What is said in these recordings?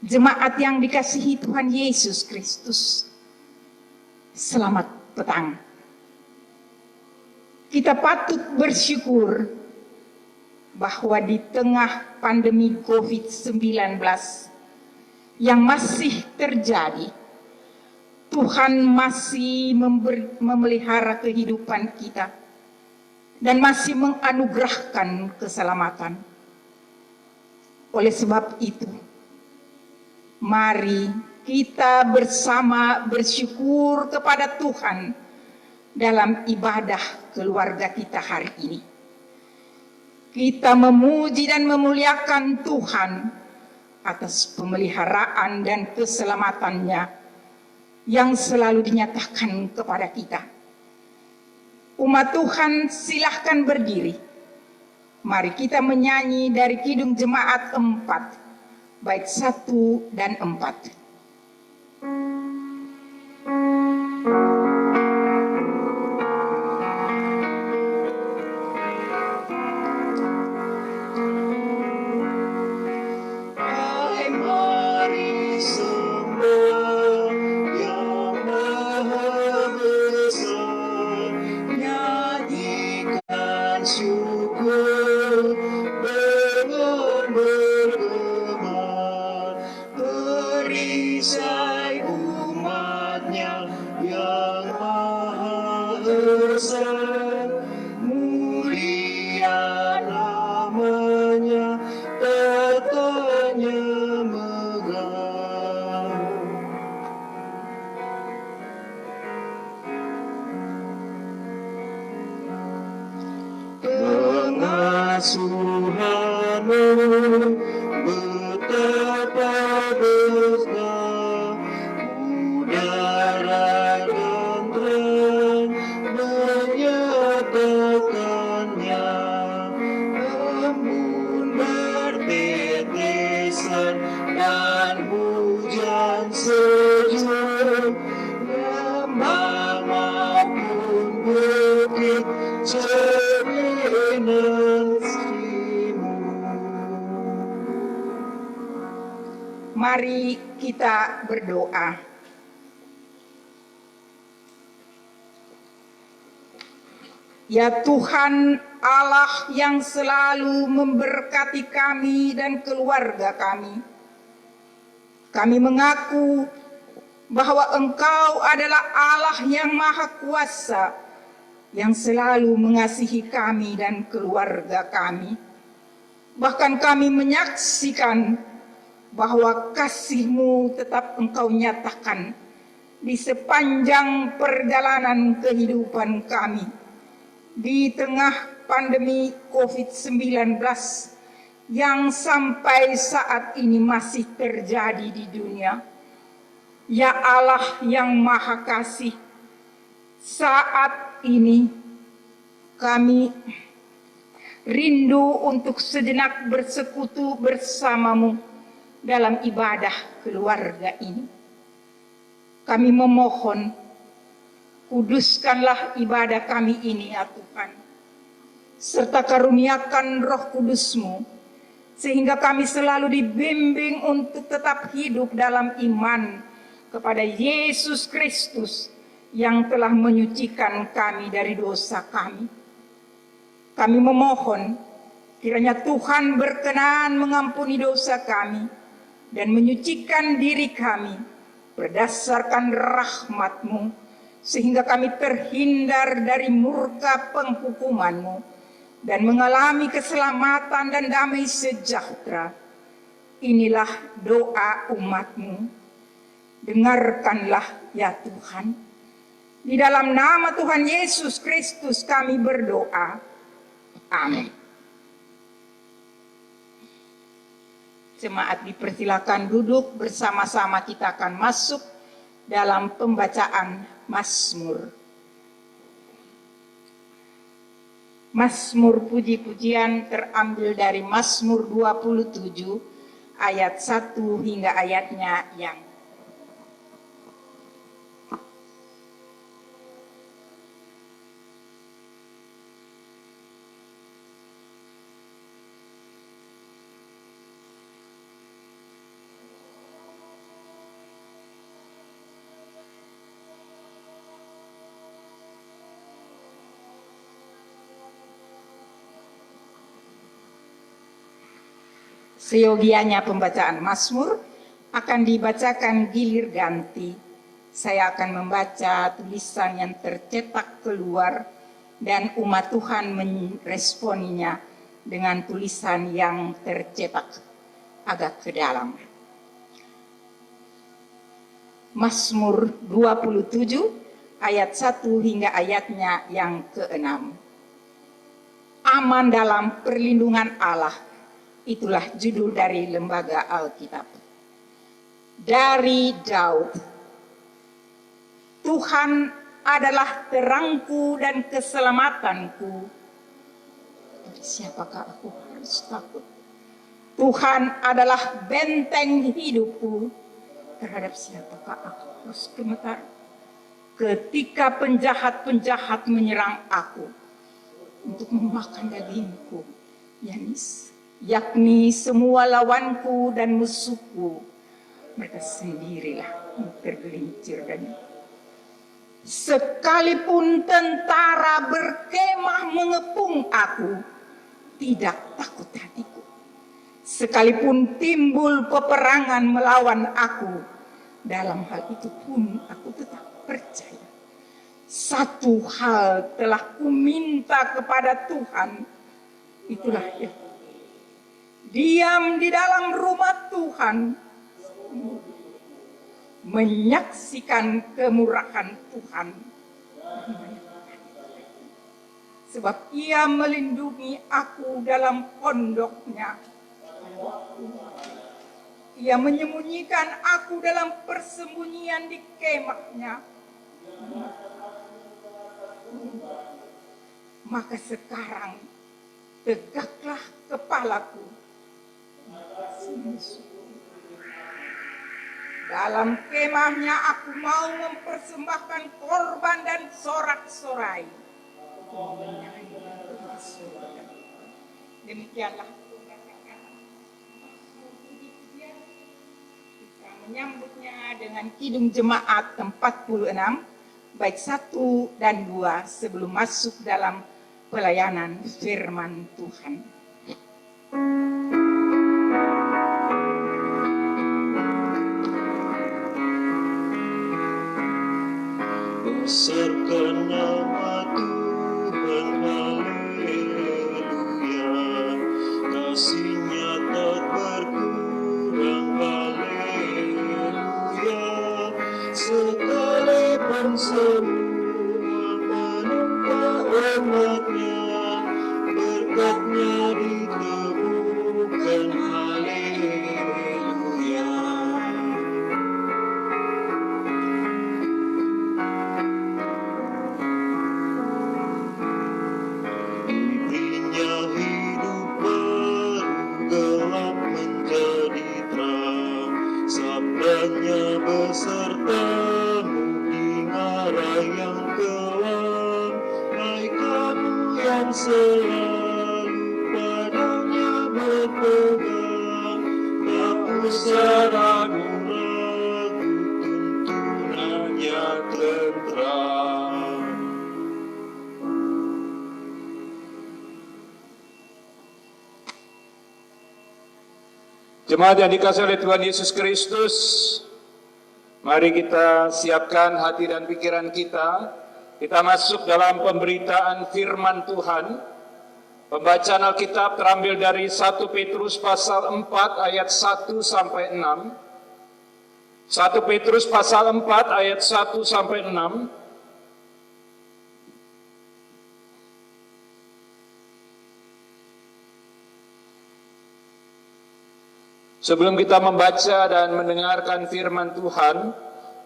Jemaat yang dikasihi Tuhan Yesus Kristus, selamat petang. Kita patut bersyukur bahwa di tengah pandemi COVID-19 yang masih terjadi, Tuhan masih memelihara kehidupan kita dan masih menganugerahkan keselamatan. Oleh sebab itu, mari kita bersama bersyukur kepada Tuhan dalam ibadah keluarga kita hari ini. Kita memuji dan memuliakan Tuhan atas pemeliharaan dan keselamatannya yang selalu dinyatakan kepada kita. Umat Tuhan, silahkan berdiri. Mari kita menyanyi dari Kidung Jemaat 4. Bait 1 dan 4. Mari kita berdoa. Ya Tuhan Allah yang selalu memberkati kami dan keluarga kami, kami mengaku bahwa Engkau adalah Allah yang Maha Kuasa, yang selalu mengasihi kami dan keluarga kami. Bahkan kami menyaksikan bahwa kasih-Mu tetap Engkau nyatakan di sepanjang perjalanan kehidupan kami di tengah pandemi COVID-19 yang sampai saat ini masih terjadi di dunia. Ya Allah yang Maha Kasih, saat ini kami rindu untuk sejenak bersekutu bersama-Mu dalam ibadah keluarga ini. Kami memohon, kuduskanlah ibadah kami ini ya Tuhan, serta karuniakan Roh Kudus-Mu, sehingga kami selalu dibimbing untuk tetap hidup dalam iman kepada Yesus Kristus yang telah menyucikan kami dari dosa kami. Kami memohon, kiranya Tuhan berkenan mengampuni dosa kami dan menyucikan diri kami berdasarkan rahmat-Mu, sehingga kami terhindar dari murka penghukuman-Mu dan mengalami keselamatan dan damai sejahtera. Inilah doa umat-Mu. Dengarkanlah ya Tuhan. Di dalam nama Tuhan Yesus Kristus kami berdoa. Amin. Jemaat dipersilakan duduk, bersama-sama kita akan masuk dalam pembacaan Mazmur. Mazmur puji-pujian terambil dari Mazmur 27 ayat 1 hingga ayatnya yang Seyogianya pembacaan Mazmur akan dibacakan gilir ganti. Saya akan membaca tulisan yang tercetak keluar dan umat Tuhan meresponinya dengan tulisan yang tercetak agak ke dalam. Mazmur 27 ayat 1 hingga ayatnya yang ke-6. Aman dalam perlindungan Allah, itulah judul dari Lembaga Alkitab. Dari Daud, Tuhan adalah terangku dan keselamatanku. Siapakah aku harus takut? Tuhan adalah benteng hidupku. Terhadap siapakah aku harus gemetar? Ketika penjahat-penjahat menyerang aku untuk memakan dagingku, yakni semua lawanku dan musuhku, mereka sendirilah yang tergelincir dan sekalipun tentara berkemah mengepung aku, tidak takut hatiku. Sekalipun timbul peperangan melawan aku, dalam hal itu pun aku tetap percaya. Satu hal telah kuminta kepada Tuhan, itulah ya, diam di dalam rumah Tuhan, menyaksikan kemurahan Tuhan. Sebab Ia melindungi aku dalam pondoknya. Ia menyembunyikan aku dalam persembunyian di kemahnya. Maka sekarang tegaklah kepalaku. Dalam kemahnya aku mau mempersembahkan korban dan sorak-sorai. Demikianlah kita menyambutnya dengan Kidung Jemaat 46 baik 1 dan 2 sebelum masuk dalam pelayanan firman Tuhan. Besarkan nama Tuhan, haleluya. Kasih-Nya tak berkurang, haleluya. Sekalipun semua menimpa umat-Nya, berkat-Nya ditemukan, haleluya. Sabdanya besertamu hingga yang kelam. Hai kamu yang selalu padanya berpegang, tak usah ragu-ragu, tuntunannya tenteram. Jemaat yang dikasihi oleh Tuhan Yesus Kristus, mari kita siapkan hati dan pikiran kita. Kita masuk dalam pemberitaan firman Tuhan. Pembacaan Alkitab terambil dari 1 Petrus pasal 4 ayat 1 sampai 6. 1 Petrus pasal 4 ayat 1 sampai 6. Sebelum kita membaca dan mendengarkan firman Tuhan,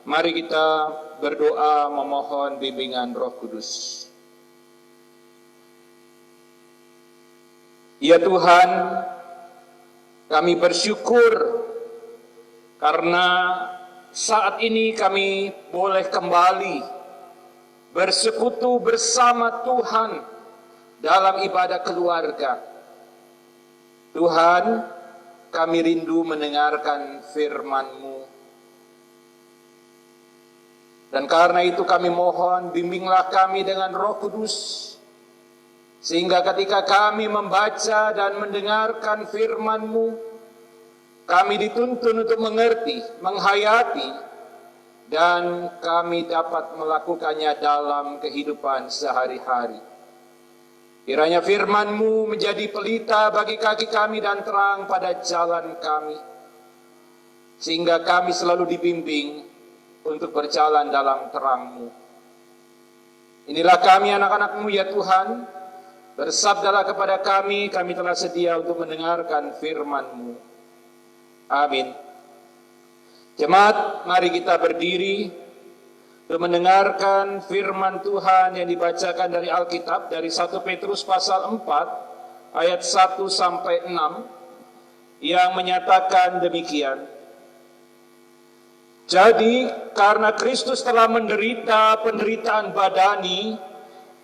mari kita berdoa memohon bimbingan Roh Kudus. Ya Tuhan, kami bersyukur karena saat ini kami boleh kembali bersekutu bersama Tuhan dalam ibadah keluarga. Tuhan, kami rindu mendengarkan firman-Mu. Dan karena itu kami mohon, bimbinglah kami dengan Roh Kudus, sehingga ketika kami membaca dan mendengarkan firman-Mu, kami dituntun untuk mengerti, menghayati, dan kami dapat melakukannya dalam kehidupan sehari-hari. Kiranya firman-Mu menjadi pelita bagi kaki kami dan terang pada jalan kami, sehingga kami selalu dibimbing untuk berjalan dalam terang-Mu. Inilah kami anak-anak-Mu ya Tuhan, bersabdalah kepada kami, kami telah sedia untuk mendengarkan firman-Mu. Amin. Jemaat, mari kita berdiri untuk mendengarkan firman Tuhan yang dibacakan dari Alkitab, dari 1 Petrus pasal 4, ayat 1 sampai 6, yang menyatakan demikian. Jadi, karena Kristus telah menderita penderitaan badani,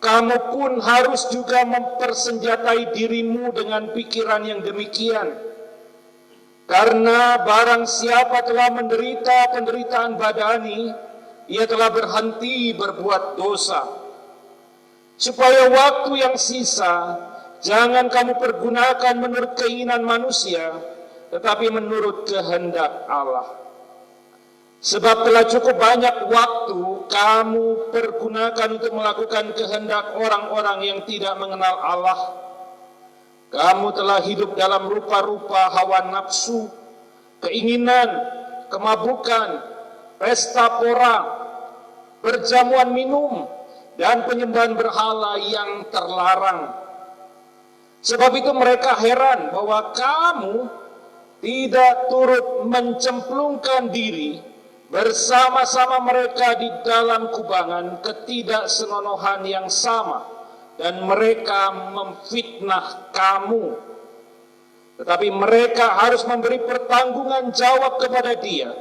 kamu pun harus juga mempersenjatai dirimu dengan pikiran yang demikian. Karena barang siapa telah menderita penderitaan badani, ia telah berhenti berbuat dosa. Supaya waktu yang sisa, jangan kamu pergunakan menurut keinginan manusia, tetapi menurut kehendak Allah. Sebab telah cukup banyak waktu kamu pergunakan untuk melakukan kehendak orang-orang yang tidak mengenal Allah. Kamu telah hidup dalam rupa-rupa hawa nafsu, keinginan, kemabukan, pesta pora, perjamuan minum, dan penyembahan berhala yang terlarang. Sebab itu mereka heran bahwa kamu tidak turut mencemplungkan diri bersama-sama mereka di dalam kubangan ketidaksenonohan yang sama, dan mereka memfitnah kamu. Tetapi mereka harus memberi pertanggungan jawab kepada Dia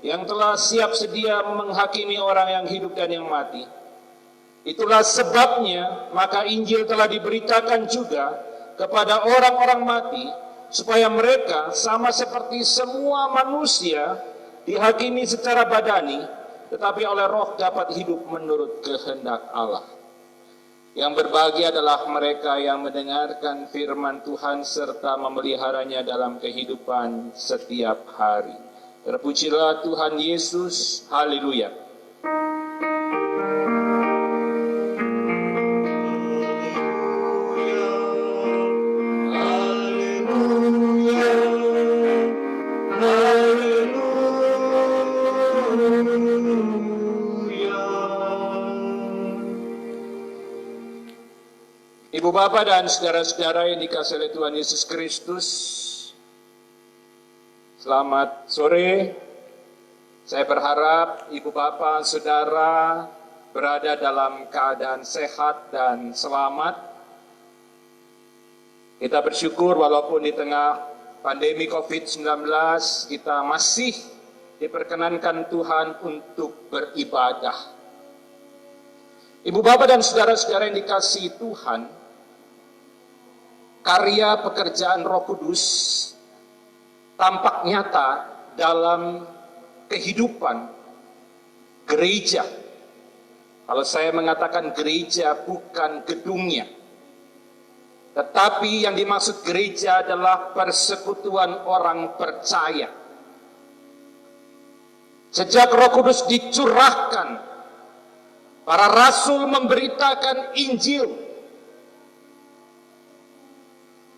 yang telah siap sedia menghakimi orang yang hidup dan yang mati. Itulah sebabnya maka Injil telah diberitakan juga kepada orang-orang mati, supaya mereka sama seperti semua manusia dihakimi secara badani, tetapi oleh Roh dapat hidup menurut kehendak Allah. Yang berbahagia adalah mereka yang mendengarkan firman Tuhan serta memeliharanya dalam kehidupan setiap hari. Terpujilah Tuhan Yesus, haleluya. Ibu Bapa dan saudara-saudara yang dikasihi oleh Tuhan Yesus Kristus, selamat sore. Saya berharap Ibu Bapa, Saudara berada dalam keadaan sehat dan selamat. Kita bersyukur walaupun di tengah pandemi COVID-19 kita masih diperkenankan Tuhan untuk beribadah. Ibu Bapa dan saudara-saudara yang dikasihi Tuhan, karya pekerjaan Roh Kudus tampak nyata dalam kehidupan gereja. Kalau saya mengatakan gereja bukan gedungnya, tetapi yang dimaksud gereja adalah persekutuan orang percaya. Sejak Roh Kudus dicurahkan, para rasul memberitakan Injil.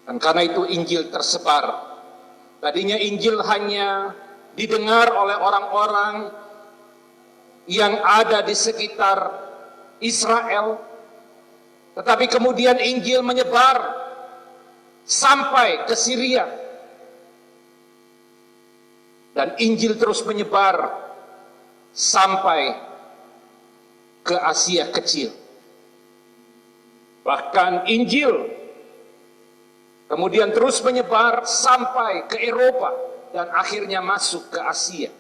Dan karena itu Injil tersebar. Tadinya Injil hanya didengar oleh orang-orang yang ada di sekitar Israel. Tetapi kemudian Injil menyebar sampai ke Syria. Dan Injil terus menyebar sampai ke Asia Kecil. Bahkan Injil kemudian terus menyebar sampai ke Eropa dan akhirnya masuk ke Asia.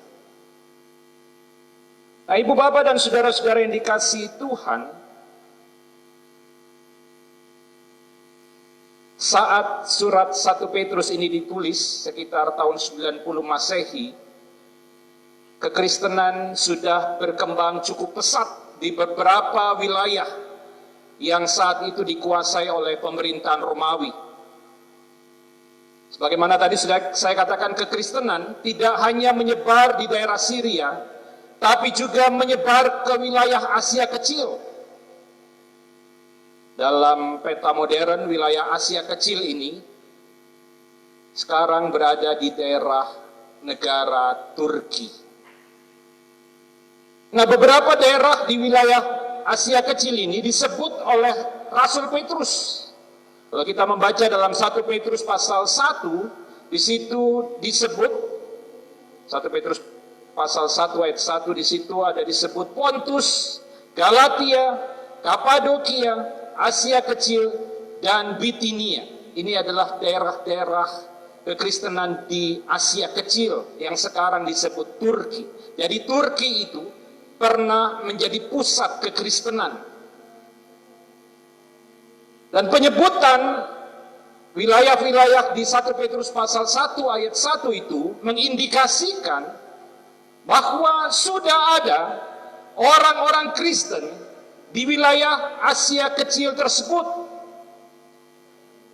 Nah, Ibu Bapa dan saudara-saudara yang dikasihi Tuhan, saat surat 1 Petrus ini ditulis sekitar tahun 90 Masehi, kekristenan sudah berkembang cukup pesat di beberapa wilayah yang saat itu dikuasai oleh pemerintahan Romawi. Sebagaimana tadi sudah saya katakan, kekristenan tidak hanya menyebar di daerah Syria, tapi juga menyebar ke wilayah Asia Kecil. Dalam peta modern, wilayah Asia Kecil ini sekarang berada di daerah negara Turki. Nah, beberapa daerah di wilayah Asia Kecil ini disebut oleh Rasul Petrus. Kalau kita membaca dalam 1 Petrus pasal 1, di situ disebut 1 Petrus pasal 1 ayat 1, di situ ada disebut Pontus, Galatia, Kapadokia, Asia Kecil, dan Bitinia. Ini adalah daerah-daerah kekristenan di Asia Kecil yang sekarang disebut Turki. Jadi Turki itu pernah menjadi pusat kekristenan. Dan penyebutan wilayah-wilayah di 1 Petrus pasal 1 ayat 1 itu mengindikasikan bahwa sudah ada orang-orang Kristen di wilayah Asia Kecil tersebut.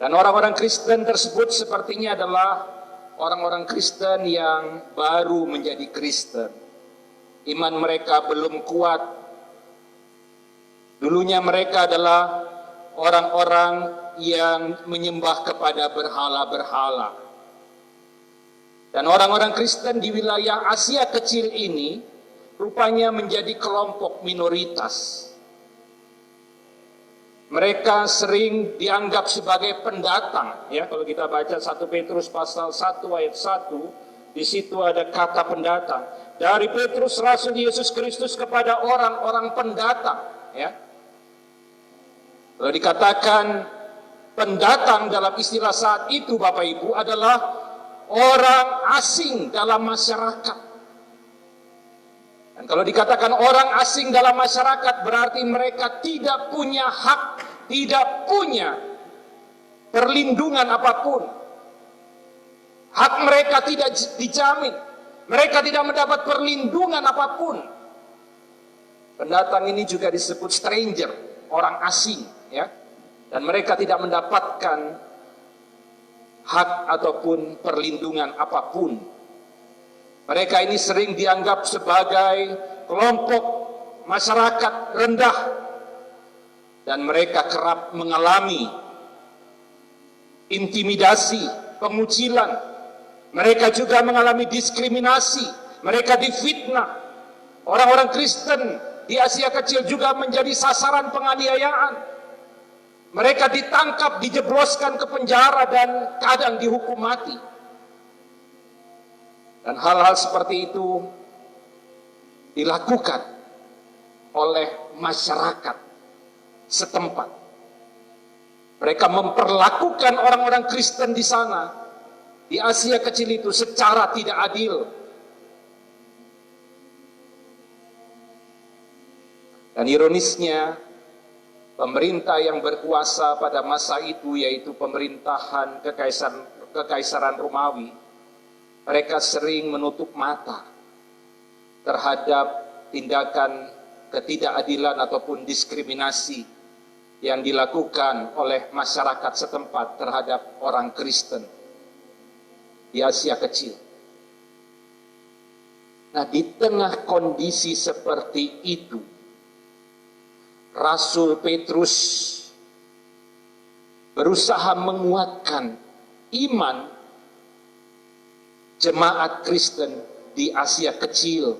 Dan orang-orang Kristen tersebut sepertinya adalah orang-orang Kristen yang baru menjadi Kristen. Iman mereka belum kuat. Dulunya mereka adalah orang-orang yang menyembah kepada berhala-berhala. Dan orang-orang Kristen di wilayah Asia Kecil ini rupanya menjadi kelompok minoritas. Mereka sering dianggap sebagai pendatang. Ya, kalau kita baca 1 Petrus pasal 1 ayat 1, di situ ada kata pendatang. Dari Petrus Rasul Yesus Kristus kepada orang-orang pendatang. Ya. Kalau dikatakan pendatang dalam istilah saat itu, Bapak Ibu, adalah orang asing dalam masyarakat. Dan kalau dikatakan orang asing dalam masyarakat, berarti mereka tidak punya hak, tidak punya perlindungan apapun. Hak mereka tidak dijamin. Mereka tidak mendapat perlindungan apapun. Pendatang ini juga disebut stranger, orang asing. Ya, dan mereka tidak mendapatkan hak ataupun perlindungan apapun. Mereka ini sering dianggap sebagai kelompok masyarakat rendah, dan mereka kerap mengalami intimidasi, pengucilan. Mereka juga mengalami diskriminasi, mereka difitnah. Orang-orang Kristen di Asia Kecil juga menjadi sasaran penganiayaan. Mereka ditangkap, dijebloskan ke penjara, dan kadang dihukum mati. Dan hal-hal seperti itu dilakukan oleh masyarakat setempat. Mereka memperlakukan orang-orang Kristen di sana, di Asia Kecil itu, secara tidak adil. Dan ironisnya, pemerintah yang berkuasa pada masa itu, yaitu pemerintahan Kekaisaran Romawi, mereka sering menutup mata terhadap tindakan ketidakadilan ataupun diskriminasi yang dilakukan oleh masyarakat setempat terhadap orang Kristen di Asia Kecil. Nah, di tengah kondisi seperti itu, Rasul Petrus berusaha menguatkan iman jemaat Kristen di Asia Kecil.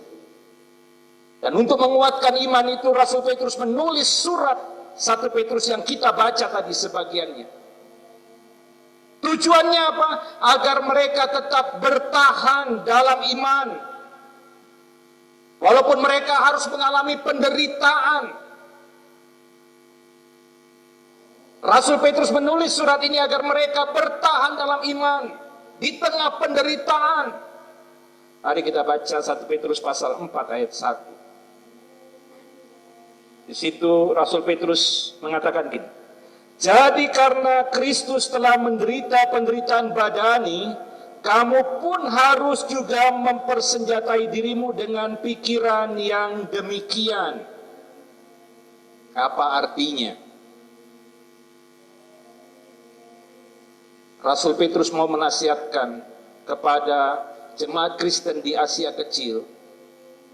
Dan untuk menguatkan iman itu, Rasul Petrus menulis surat 1 Petrus yang kita baca tadi sebagiannya. Tujuannya apa? Agar mereka tetap bertahan dalam iman. Walaupun mereka harus mengalami penderitaan. Rasul Petrus menulis surat ini agar mereka bertahan dalam iman di tengah penderitaan. Mari kita baca 1 Petrus pasal 4 ayat 1. Di situ Rasul Petrus mengatakan gini. Jadi karena Kristus telah menderita penderitaan badani, kamu pun harus juga mempersenjatai dirimu dengan pikiran yang demikian. Apa artinya? Rasul Petrus mau menasihatkan kepada jemaat Kristen di Asia Kecil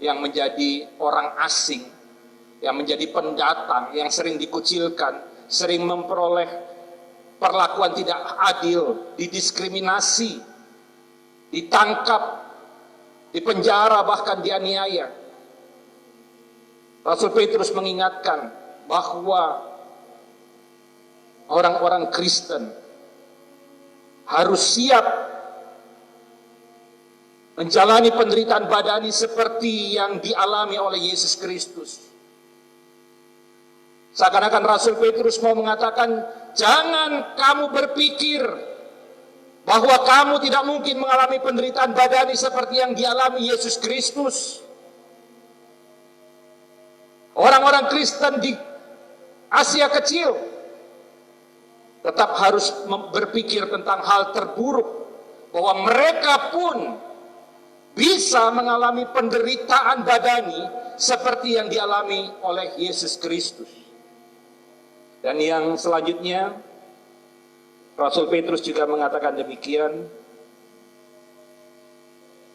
yang menjadi orang asing, yang menjadi pendatang, yang sering dikucilkan, sering memperoleh perlakuan tidak adil, didiskriminasi, ditangkap, dipenjara, bahkan dianiaya. Rasul Petrus mengingatkan bahwa orang-orang Kristen harus siap menjalani penderitaan badani seperti yang dialami oleh Yesus Kristus. Seakan-akan Rasul Petrus mau mengatakan, jangan kamu berpikir bahwa kamu tidak mungkin mengalami penderitaan badani seperti yang dialami Yesus Kristus. Orang-orang Kristen di Asia Kecil tetap harus berpikir tentang hal terburuk, bahwa mereka pun bisa mengalami penderitaan badani seperti yang dialami oleh Yesus Kristus. Dan yang selanjutnya, Rasul Petrus juga mengatakan demikian,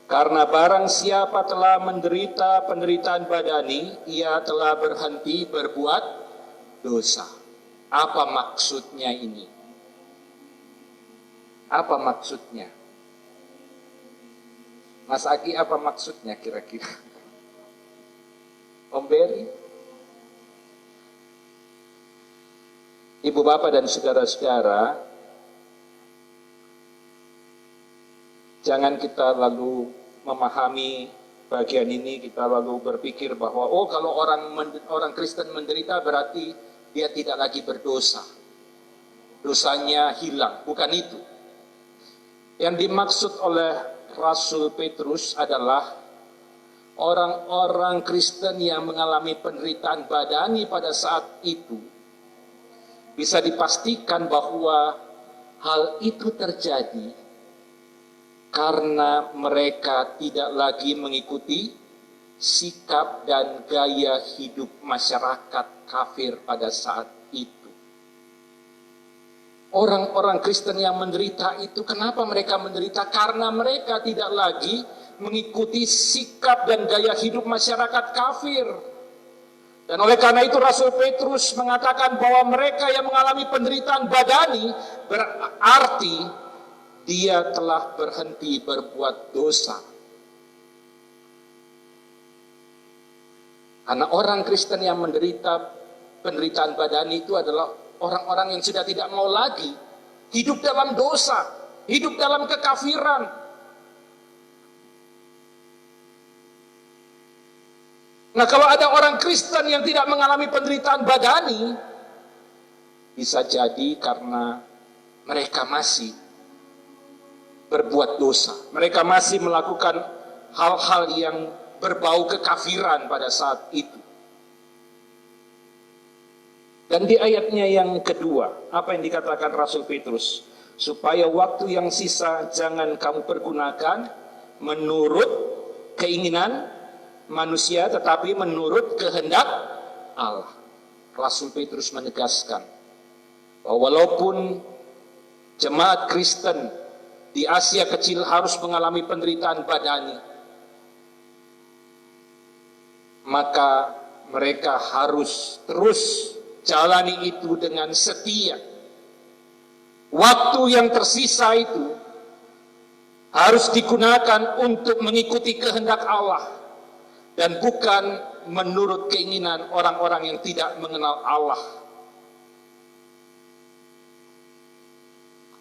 karena barang siapa telah menderita penderitaan badani, ia telah berhenti berbuat dosa. Apa maksudnya ini? Apa maksudnya? Mas Aki, apa maksudnya kira-kira? Om Beri? Ibu bapak dan saudara-saudara, jangan kita lalu memahami bagian ini, kita lalu berpikir bahwa oh, kalau orang Kristen menderita berarti dia tidak lagi berdosa, dosanya hilang. Bukan itu. Yang dimaksud oleh Rasul Petrus adalah orang-orang Kristen yang mengalami penderitaan badani pada saat itu bisa dipastikan bahwa hal itu terjadi karena mereka tidak lagi mengikuti sikap dan gaya hidup masyarakat kafir pada saat itu. Orang-orang Kristen yang menderita itu, kenapa mereka menderita? Karena mereka tidak lagi mengikuti sikap dan gaya hidup masyarakat kafir. Dan oleh karena itu Rasul Petrus mengatakan bahwa mereka yang mengalami penderitaan badani berarti dia telah berhenti berbuat dosa. Karena orang Kristen yang menderita penderitaan badani itu adalah orang-orang yang sudah tidak mau lagi hidup dalam dosa, hidup dalam kekafiran. Nah, kalau ada orang Kristen yang tidak mengalami penderitaan badani, bisa jadi karena mereka masih berbuat dosa. Mereka masih melakukan hal-hal yang berbau kekafiran pada saat itu. Dan di ayatnya yang kedua, apa yang dikatakan Rasul Petrus? Supaya waktu yang sisa jangan kamu pergunakan menurut keinginan manusia, tetapi menurut kehendak Allah. Rasul Petrus menegaskan bahwa walaupun jemaat Kristen di Asia Kecil harus mengalami penderitaan badani, maka mereka harus terus jalani itu dengan setia. Waktu yang tersisa itu harus digunakan untuk mengikuti kehendak Allah dan bukan menurut keinginan orang-orang yang tidak mengenal Allah.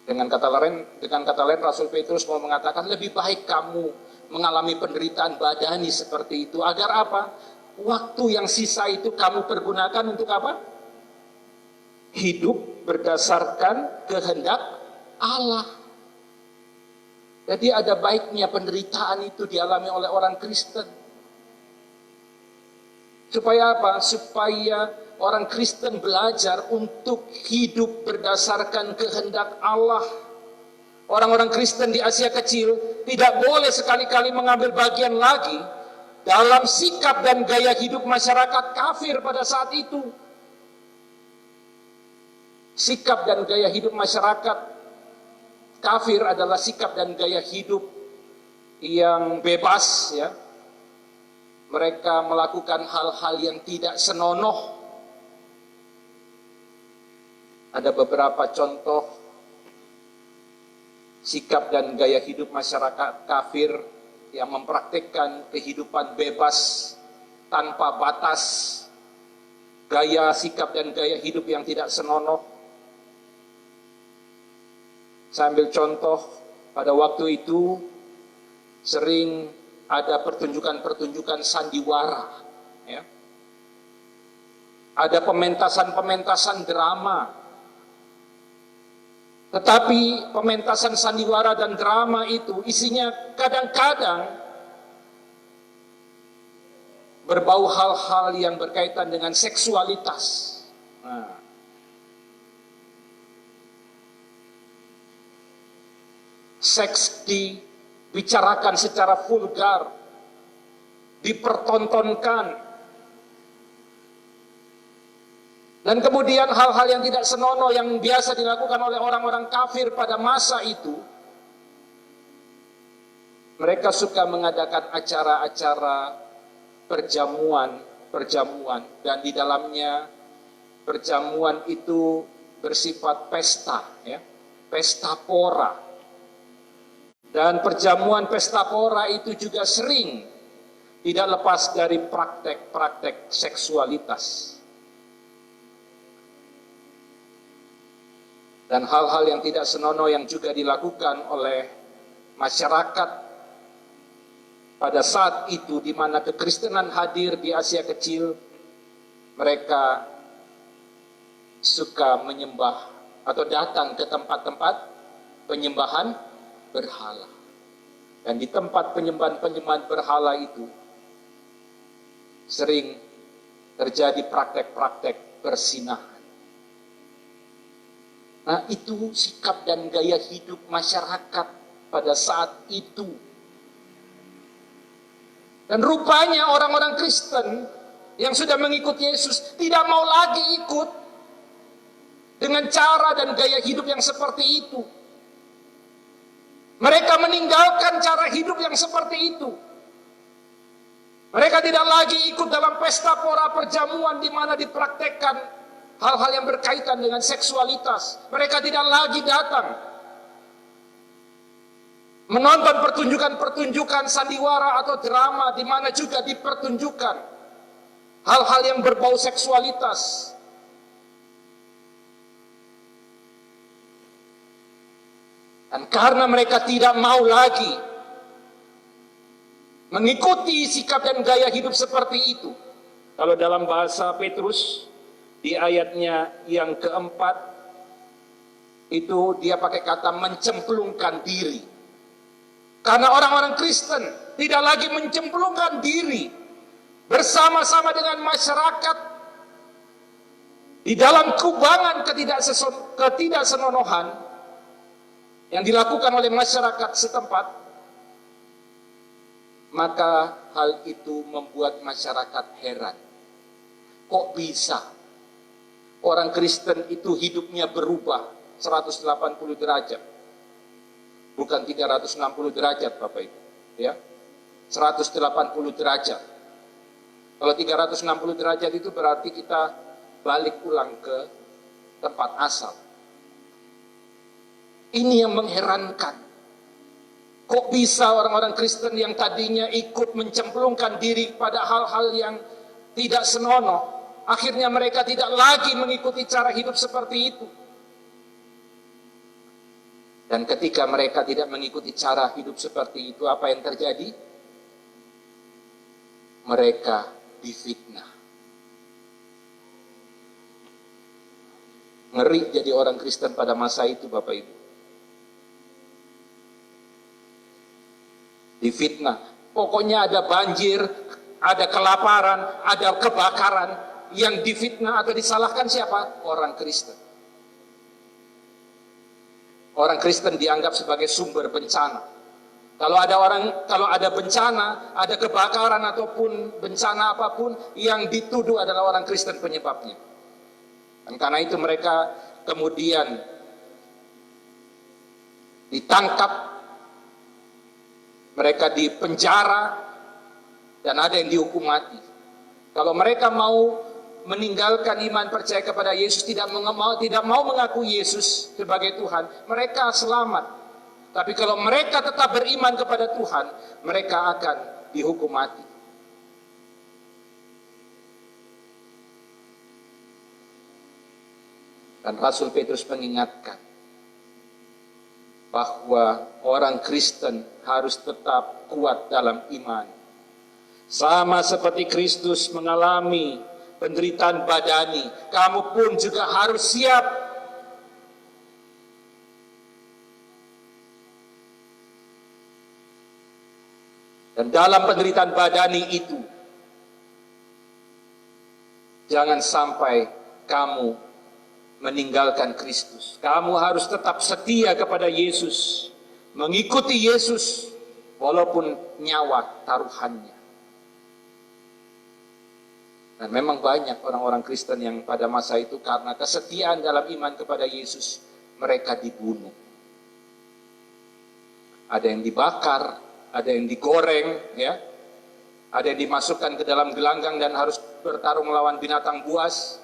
Dengan kata lain Rasul Petrus mau mengatakan lebih baik kamu mengalami penderitaan badani seperti itu. Agar apa? Waktu yang sisa itu kamu pergunakan untuk apa? Hidup berdasarkan kehendak Allah. Jadi ada baiknya penderitaan itu dialami oleh orang Kristen. Supaya apa? Supaya orang Kristen belajar untuk hidup berdasarkan kehendak Allah. Orang-orang Kristen di Asia Kecil tidak boleh sekali-kali mengambil bagian lagi dalam sikap dan gaya hidup masyarakat kafir pada saat itu. Sikap dan gaya hidup masyarakat kafir adalah sikap dan gaya hidup yang bebas, ya. Mereka melakukan hal-hal yang tidak senonoh. Ada beberapa contoh sikap dan gaya hidup masyarakat kafir yang mempraktikkan kehidupan bebas tanpa batas, gaya sikap dan gaya hidup yang tidak senonoh. Saya ambil contoh, pada waktu itu sering ada pertunjukan-pertunjukan sandiwara, ya. Ada pementasan-pementasan drama. Tetapi pementasan sandiwara dan drama itu isinya kadang-kadang berbau hal-hal yang berkaitan dengan seksualitas. Nah, seks dibicarakan secara vulgar, dipertontonkan. Dan kemudian hal-hal yang tidak senonoh yang biasa dilakukan oleh orang-orang kafir pada masa itu, mereka suka mengadakan acara-acara perjamuan, dan di dalamnya perjamuan itu bersifat pesta, ya, pesta pora. Dan perjamuan pesta pora itu juga sering tidak lepas dari praktek-praktek seksualitas. Dan hal-hal yang tidak senonoh yang juga dilakukan oleh masyarakat pada saat itu, di mana kekristenan hadir di Asia Kecil. Mereka suka menyembah atau datang ke tempat-tempat penyembahan berhala. Dan di tempat penyembahan berhala itu sering terjadi praktek-praktek perzinahan. Nah, itu sikap dan gaya hidup masyarakat pada saat itu. Dan rupanya orang-orang Kristen yang sudah mengikuti Yesus tidak mau lagi ikut dengan cara dan gaya hidup yang seperti itu. Mereka meninggalkan cara hidup yang seperti itu. Mereka tidak lagi ikut dalam pesta pora perjamuan di mana dipraktekkan hal-hal yang berkaitan dengan seksualitas. Mereka tidak lagi datang menonton pertunjukan-pertunjukan sandiwara atau drama di mana juga dipertunjukkan hal-hal yang berbau seksualitas. Dan karena mereka tidak mau lagi mengikuti sikap dan gaya hidup seperti itu, kalau dalam bahasa Petrus di ayatnya yang keempat itu dia pakai kata mencemplungkan diri. Karena orang-orang Kristen tidak lagi mencemplungkan diri bersama-sama dengan masyarakat di dalam kubangan ketidaksenonohan yang dilakukan oleh masyarakat setempat, maka hal itu membuat masyarakat heran. Kok bisa orang Kristen itu hidupnya berubah 180 derajat? Bukan 360 derajat Bapak Ibu, ya. 180 derajat. Kalau 360 derajat itu berarti kita balik ulang ke tempat asal. Ini yang mengherankan. Kok bisa orang-orang Kristen yang tadinya ikut mencemplungkan diri pada hal-hal yang tidak senonoh, akhirnya mereka tidak lagi mengikuti cara hidup seperti itu. Dan ketika mereka tidak mengikuti cara hidup seperti itu, apa yang terjadi? Mereka difitnah. Ngeri jadi orang Kristen pada masa itu, Bapak Ibu. Difitnah. Pokoknya ada banjir, ada kelaparan, ada kebakaran. Yang difitnah atau disalahkan siapa? Orang Kristen. Orang Kristen dianggap sebagai sumber bencana. Kalau ada bencana, ada kebakaran ataupun bencana apapun, yang dituduh adalah orang Kristen penyebabnya. Dan karena itu mereka kemudian ditangkap, mereka dipenjara, dan ada yang dihukum mati. Kalau mereka mau meninggalkan iman percaya kepada Yesus, tidak mau mengaku Yesus sebagai Tuhan, mereka selamat. Tapi kalau mereka tetap beriman kepada Tuhan, mereka akan dihukum mati. Dan Rasul Petrus mengingatkan bahwa orang Kristen harus tetap kuat dalam iman. Sama seperti Kristus mengalami penderitaan badani, kamu pun juga harus siap. Dan dalam penderitaan badani itu, jangan sampai kamu meninggalkan Kristus. Kamu harus tetap setia kepada Yesus, mengikuti Yesus walaupun nyawa taruhannya. Dan memang banyak orang-orang Kristen yang pada masa itu karena kesetiaan dalam iman kepada Yesus, mereka dibunuh. Ada yang dibakar, ada yang digoreng, ya, ada yang dimasukkan ke dalam gelanggang dan harus bertarung melawan binatang buas.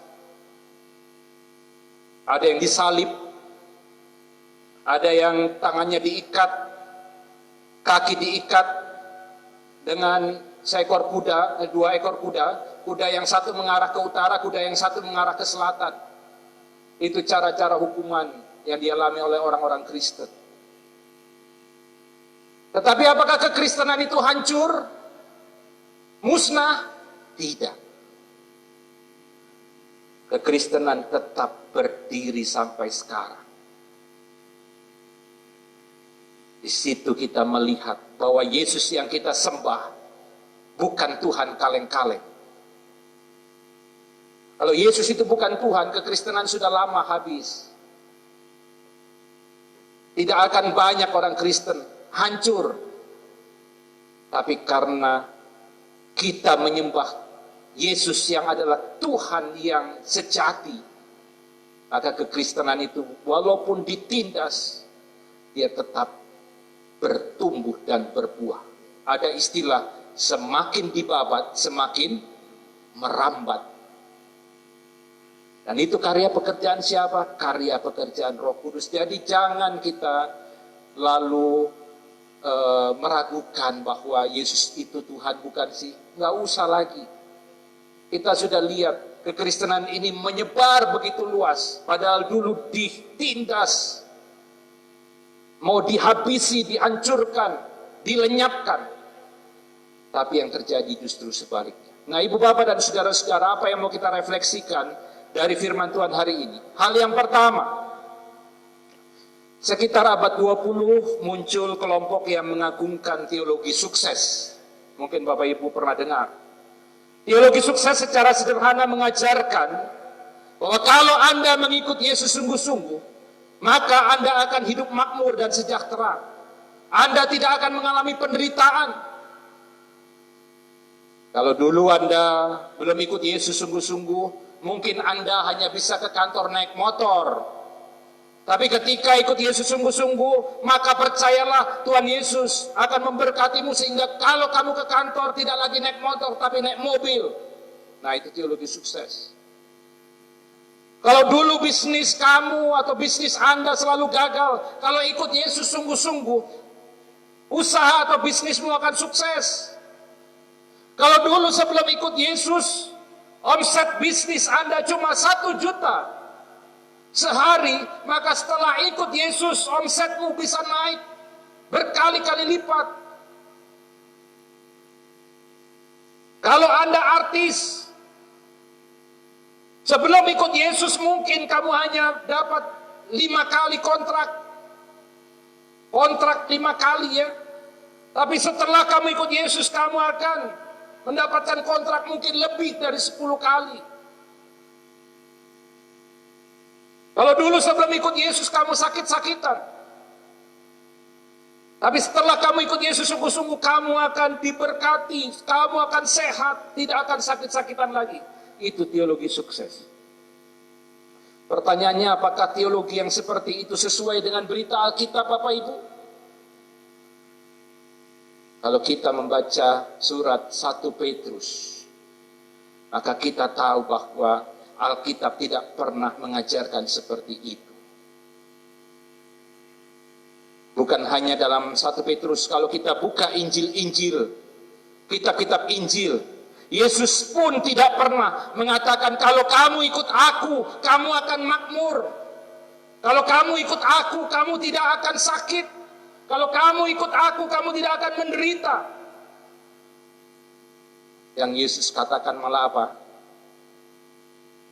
Ada yang disalib, ada yang tangannya diikat, kaki diikat dengan seekor kuda, dua ekor kuda, kuda yang satu mengarah ke utara, kuda yang satu mengarah ke selatan. Itu cara-cara hukuman yang dialami oleh orang-orang Kristen. Tetapi apakah kekristenan itu hancur? Musnah? Tidak. Kekristenan tetap berdiri sampai sekarang. Di situ kita melihat bahwa Yesus yang kita sembah bukan Tuhan kaleng-kaleng. Kalau Yesus itu bukan Tuhan, kekristenan sudah lama habis. Tidak akan banyak orang Kristen hancur. Tapi karena kita menyembah Yesus yang adalah Tuhan yang sejati, maka kekristenan itu walaupun ditindas, dia tetap bertumbuh dan berbuah. Ada istilah, semakin dibabat, semakin merambat. Dan itu karya pekerjaan siapa? Karya pekerjaan Roh Kudus. Jadi jangan kita lalu meragukan bahwa Yesus itu Tuhan, bukan sih. Nggak usah lagi. Kita sudah lihat kekristenan ini menyebar begitu luas. Padahal dulu ditindas, mau dihabisi, dihancurkan, dilenyapkan. Tapi yang terjadi justru sebaliknya. Nah, Ibu Bapak dan saudara-saudara, apa yang mau kita refleksikan dari firman Tuhan hari ini? Hal yang pertama, sekitar abad 20 muncul kelompok yang mengagungkan teologi sukses. Mungkin Bapak Ibu pernah dengar. Teologi sukses secara sederhana mengajarkan bahwa kalau Anda mengikut Yesus sungguh-sungguh, maka Anda akan hidup makmur dan sejahtera. Anda tidak akan mengalami penderitaan. Kalau dulu Anda belum ikut Yesus sungguh-sungguh, mungkin Anda hanya bisa ke kantor naik motor. Tapi ketika ikut Yesus sungguh-sungguh, maka percayalah Tuhan Yesus akan memberkatimu sehingga kalau kamu ke kantor tidak lagi naik motor tapi naik mobil. Nah, itu teologi sukses. Kalau dulu bisnis kamu atau bisnis Anda selalu gagal, kalau ikut Yesus sungguh-sungguh, usaha atau bisnismu akan sukses. Kalau dulu sebelum ikut Yesus, omset bisnis Anda cuma 1 juta sehari, maka setelah ikut Yesus omsetmu bisa naik berkali-kali lipat. Kalau Anda artis, sebelum ikut Yesus mungkin kamu hanya dapat 5 kali kontrak 5 kali ya. Tapi setelah kamu ikut Yesus, kamu akan mendapatkan kontrak mungkin lebih dari 10 kali. Kalau dulu sebelum ikut Yesus kamu sakit-sakitan, tapi setelah kamu ikut Yesus sungguh-sungguh, kamu akan diberkati, kamu akan sehat, tidak akan sakit-sakitan lagi. Itu teologi sukses. Pertanyaannya, apakah teologi yang seperti itu sesuai dengan berita Alkitab, Bapak Ibu? Kalau kita membaca surat 1 Petrus, maka kita tahu bahwa Alkitab tidak pernah mengajarkan seperti itu. Bukan hanya dalam 1 Petrus, kalau kita buka Injil-Injil, kitab-kitab Injil, Yesus pun tidak pernah mengatakan, kalau kamu ikut aku, kamu akan makmur. Kalau kamu ikut aku, kamu tidak akan sakit. Kalau kamu ikut aku, kamu tidak akan menderita. Yang Yesus katakan malah apa?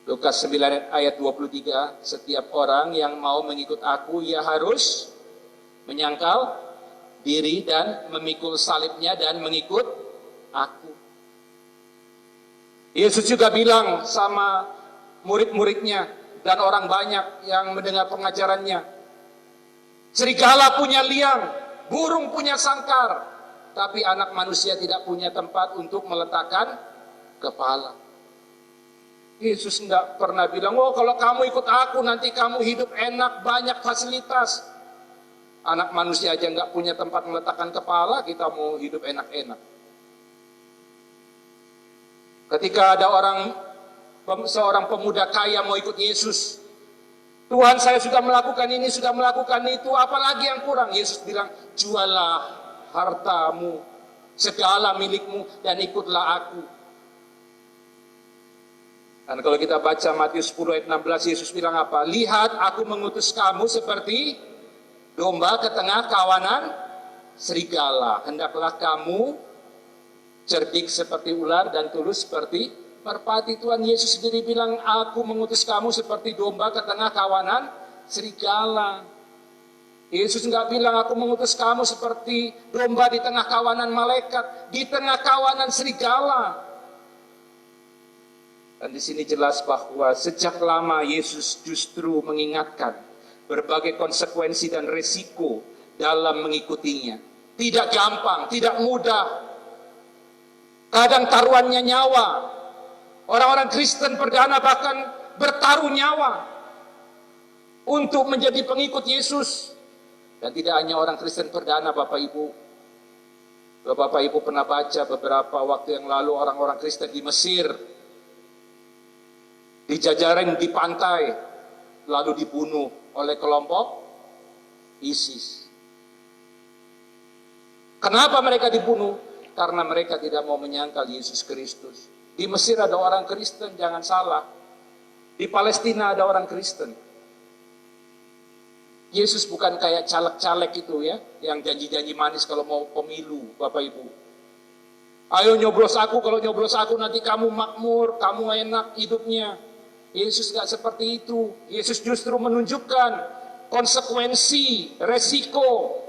Lukas 9 ayat 23, setiap orang yang mau mengikut aku, ia harus menyangkal diri dan memikul salibnya dan mengikut aku. Yesus juga bilang sama murid-muridnya dan orang banyak yang mendengar pengajarannya, serigala punya liang, burung punya sangkar, tapi anak manusia tidak punya tempat untuk meletakkan kepala. Yesus tidak pernah bilang, oh kalau kamu ikut aku nanti kamu hidup enak, banyak fasilitas. Anak manusia aja nggak punya tempat meletakkan kepala, kita mau hidup enak-enak. Ketika ada seorang pemuda kaya mau ikut Yesus, Tuhan saya sudah melakukan ini, sudah melakukan itu, apalagi yang kurang? Yesus bilang, jualah hartamu, segala milikmu, dan ikutlah aku. Dan kalau kita baca Matius 10 ayat 16, Yesus bilang apa? Lihat, aku mengutus kamu seperti domba ke tengah kawanan serigala. Hendaklah kamu cerdik seperti ular dan tulus seperti merpati. Tuhan Yesus sendiri bilang, aku mengutus kamu seperti domba ke tengah kawanan serigala. Yesus enggak bilang, aku mengutus kamu seperti domba di tengah kawanan malaikat, di tengah kawanan serigala. Dan di sini jelas bahwa sejak lama Yesus justru mengingatkan berbagai konsekuensi dan resiko dalam mengikutinya. Tidak gampang, tidak mudah. Kadang taruhannya nyawa. Orang-orang Kristen perdana bahkan bertaruh nyawa untuk menjadi pengikut Yesus. Dan tidak hanya orang Kristen perdana, Bapak Ibu. Kalau Bapak Ibu pernah baca beberapa waktu yang lalu, orang-orang Kristen di Mesir dijajarin di pantai, lalu dibunuh oleh kelompok ISIS. Kenapa mereka dibunuh? Karena mereka tidak mau menyangkal Yesus Kristus. Di Mesir ada orang Kristen, jangan salah. Di Palestina ada orang Kristen. Yesus bukan kayak caleg-caleg itu ya, yang janji-janji manis kalau mau pemilu, Bapak Ibu. Ayo nyoblos aku, kalau nyoblos aku nanti kamu makmur, kamu enak hidupnya. Yesus gak seperti itu. Yesus justru menunjukkan konsekuensi, resiko.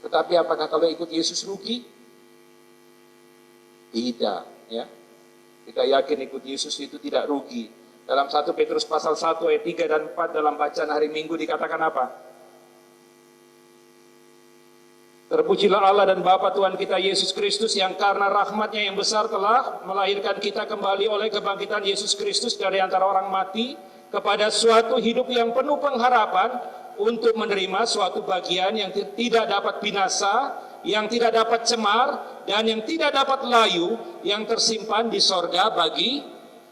Tetapi apakah kalau ikut Yesus rugi? Tidak, ya. Kita yakin ikut Yesus itu tidak rugi. Dalam 1 Petrus pasal 1 ayat 3 dan 4 dalam bacaan hari Minggu dikatakan apa? Terpujilah Allah dan Bapa Tuhan kita Yesus Kristus yang karena rahmat-Nya yang besar telah melahirkan kita kembali oleh kebangkitan Yesus Kristus dari antara orang mati kepada suatu hidup yang penuh pengharapan untuk menerima suatu bagian yang tidak dapat binasa, yang tidak dapat cemar, dan yang tidak dapat layu, yang tersimpan di sorga bagi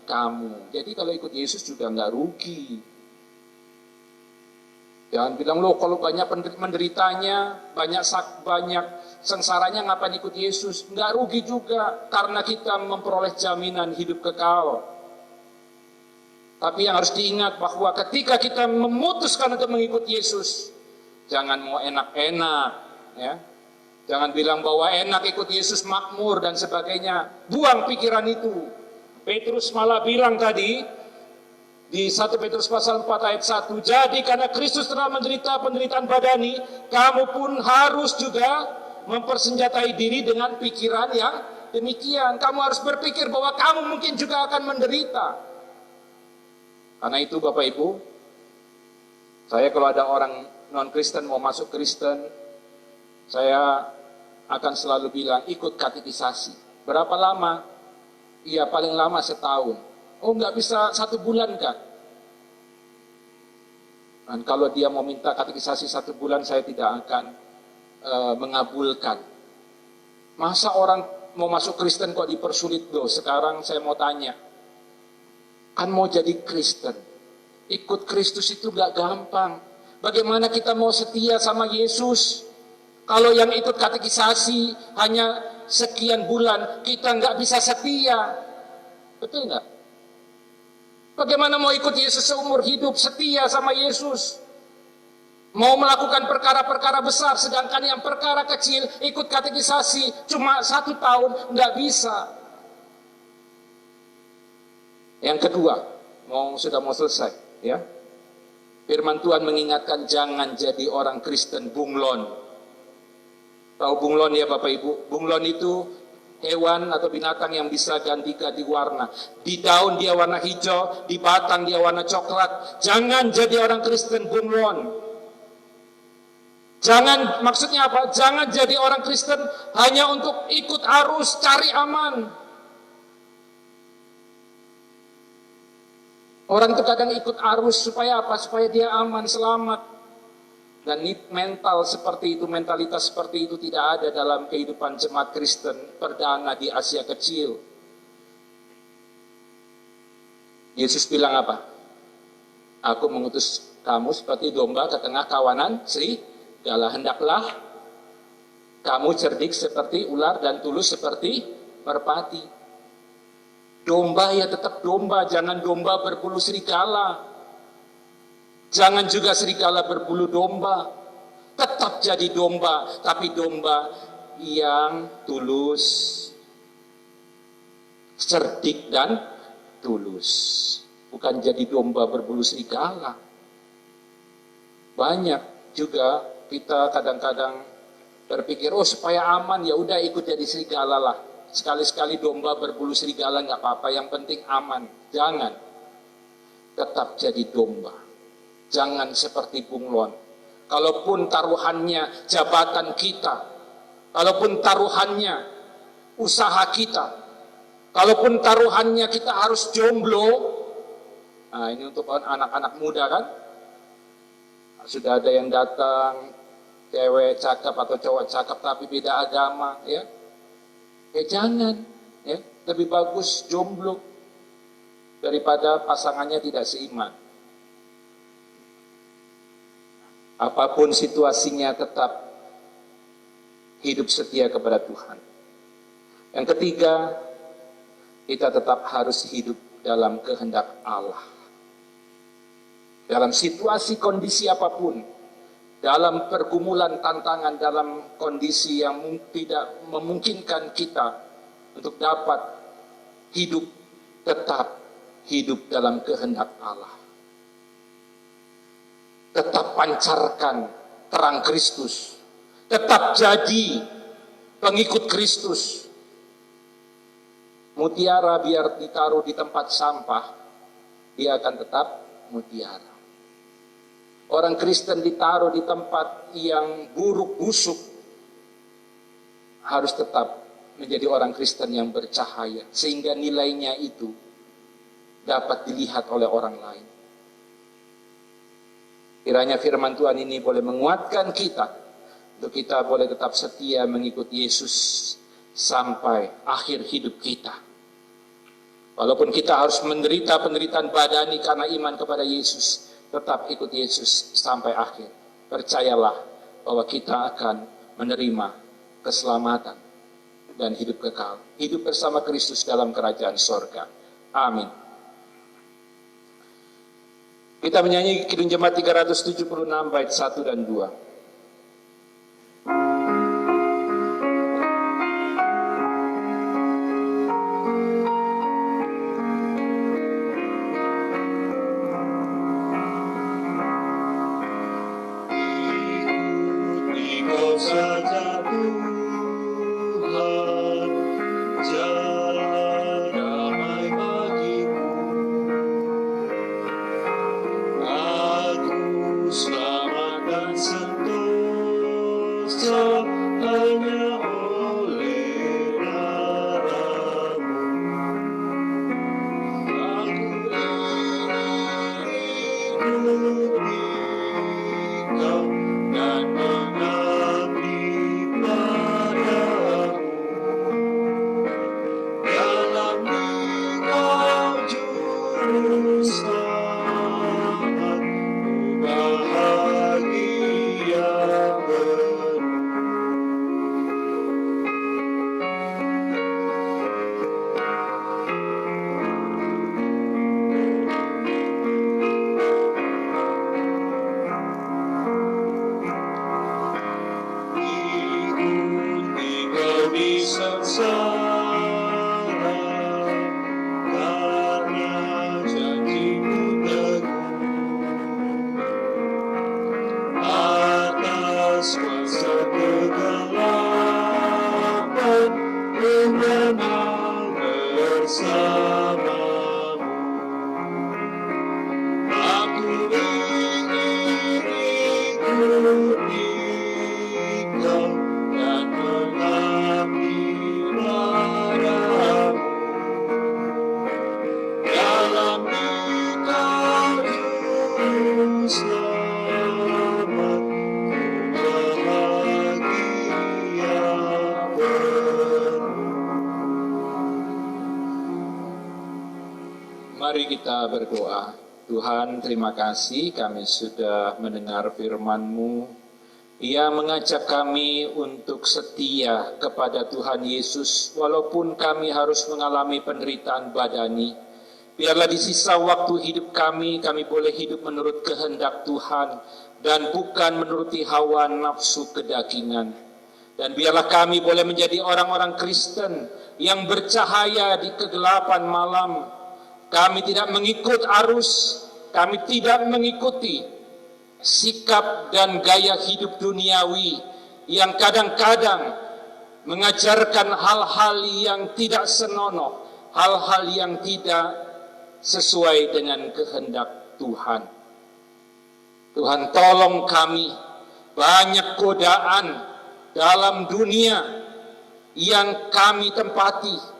kamu. Jadi kalau ikut Yesus juga nggak rugi. Jangan bilang, loh kalau banyak menderitanya, banyak sengsaranya ngapain ikut Yesus? Nggak rugi juga, karena kita memperoleh jaminan hidup kekal. Tapi yang harus diingat bahwa ketika kita memutuskan untuk mengikut Yesus, jangan mau enak-enak, ya. Jangan bilang bahwa enak ikut Yesus makmur dan sebagainya. Buang pikiran itu. Petrus malah bilang tadi di 1 Petrus pasal 4 ayat 1, jadi karena Kristus telah menderita penderitaan badani, kamu pun harus juga mempersenjatai diri dengan pikiran yang demikian. Kamu harus berpikir bahwa kamu mungkin juga akan menderita. Karena itu Bapak Ibu, saya kalau ada orang non-Kristen mau masuk Kristen, saya akan selalu bilang ikut katekisasi. Berapa lama? Iya, paling lama setahun. Oh, nggak bisa 1 bulan kah? Dan kalau dia mau minta katekisasi 1 bulan, saya tidak akan mengabulkan. Masa orang mau masuk Kristen kok dipersulit loh? Sekarang saya mau tanya, kan mau jadi Kristen, ikut Kristus itu gak gampang. Bagaimana kita mau setia sama Yesus kalau yang ikut katekisasi hanya sekian bulan, kita nggak bisa setia? Betul nggak? Bagaimana mau ikut Yesus seumur hidup, setia sama Yesus? Mau melakukan perkara-perkara besar, sedangkan yang perkara kecil ikut katekisasi cuma 1 tahun, nggak bisa. Yang kedua, sudah mau selesai, ya. Firman Tuhan mengingatkan jangan jadi orang Kristen bunglon. Tahu bunglon ya Bapak Ibu? Bunglon itu hewan atau binatang yang bisa ganti-ganti warna. Di daun dia warna hijau, di batang dia warna coklat. Jangan jadi orang Kristen bunglon. Jangan, maksudnya apa? Jangan jadi orang Kristen hanya untuk ikut arus, cari aman. Orang itu kadang ikut arus supaya apa? Supaya dia aman, selamat. Dan mental seperti itu, mentalitas seperti itu tidak ada dalam kehidupan jemaat Kristen perdana di Asia Kecil. Yesus bilang apa? Aku mengutus kamu seperti domba ke tengah kawanan serigala. Hendaklah kamu cerdik seperti ular dan tulus seperti merpati. Domba ya tetap domba, jangan domba berbulu serigala. Jangan juga serigala berbulu domba. Tetap jadi domba, tapi domba yang tulus, cerdik dan tulus. Bukan jadi domba berbulu serigala. Banyak juga kita kadang-kadang berpikir, oh supaya aman ya udah ikut jadi serigala lah. Sekali-sekali domba berbulu serigala nggak apa-apa, yang penting aman. Jangan, tetap jadi domba. Jangan seperti bunglon. Kalaupun taruhannya jabatan kita, kalaupun taruhannya usaha kita, kalaupun taruhannya kita harus jomblo. Nah ini untuk anak-anak muda kan, sudah ada yang datang, cewek cakep atau cowok cakep tapi beda agama, ya. Ya jangan, ya, lebih bagus jomblo daripada pasangannya tidak seiman. Apapun situasinya tetap hidup setia kepada Tuhan. Yang ketiga, kita tetap harus hidup dalam kehendak Allah. Dalam situasi kondisi apapun, dalam pergumulan tantangan, dalam kondisi yang tidak memungkinkan kita untuk dapat hidup, tetap hidup dalam kehendak Allah. Tetap pancarkan terang Kristus. Tetap jadi pengikut Kristus. Mutiara biar ditaruh di tempat sampah, dia akan tetap mutiara. Orang Kristen ditaruh di tempat yang buruk, busuk, harus tetap menjadi orang Kristen yang bercahaya, sehingga nilainya itu dapat dilihat oleh orang lain. Kiranya firman Tuhan ini boleh menguatkan kita, untuk kita boleh tetap setia mengikuti Yesus sampai akhir hidup kita. Walaupun kita harus menderita penderitaan badani karena iman kepada Yesus, tetap ikut Yesus sampai akhir. Percayalah bahwa kita akan menerima keselamatan dan hidup kekal. Hidup bersama Kristus dalam kerajaan sorga. Amin. Kita menyanyi Kidung Jemaat 376 bait 1 dan 2. Saja Tuhan, jalan damai bagiku. Aku selamat dan sentosa hanya oleh darah Mari kita berdoa. Tuhan, terima kasih kami sudah mendengar firman-Mu. Ia mengajak kami untuk setia kepada Tuhan Yesus, walaupun kami harus mengalami penderitaan badani. Biarlah di sisa waktu hidup kami boleh hidup menurut kehendak Tuhan, dan bukan menuruti hawa nafsu kedagingan. Dan biarlah kami boleh menjadi orang-orang Kristen yang bercahaya di kegelapan malam. Kami tidak mengikut arus, kami tidak mengikuti sikap dan gaya hidup duniawi yang kadang-kadang mengajarkan hal-hal yang tidak senonoh, hal-hal yang tidak sesuai dengan kehendak Tuhan. Tuhan, tolong kami, banyak godaan dalam dunia yang kami tempati.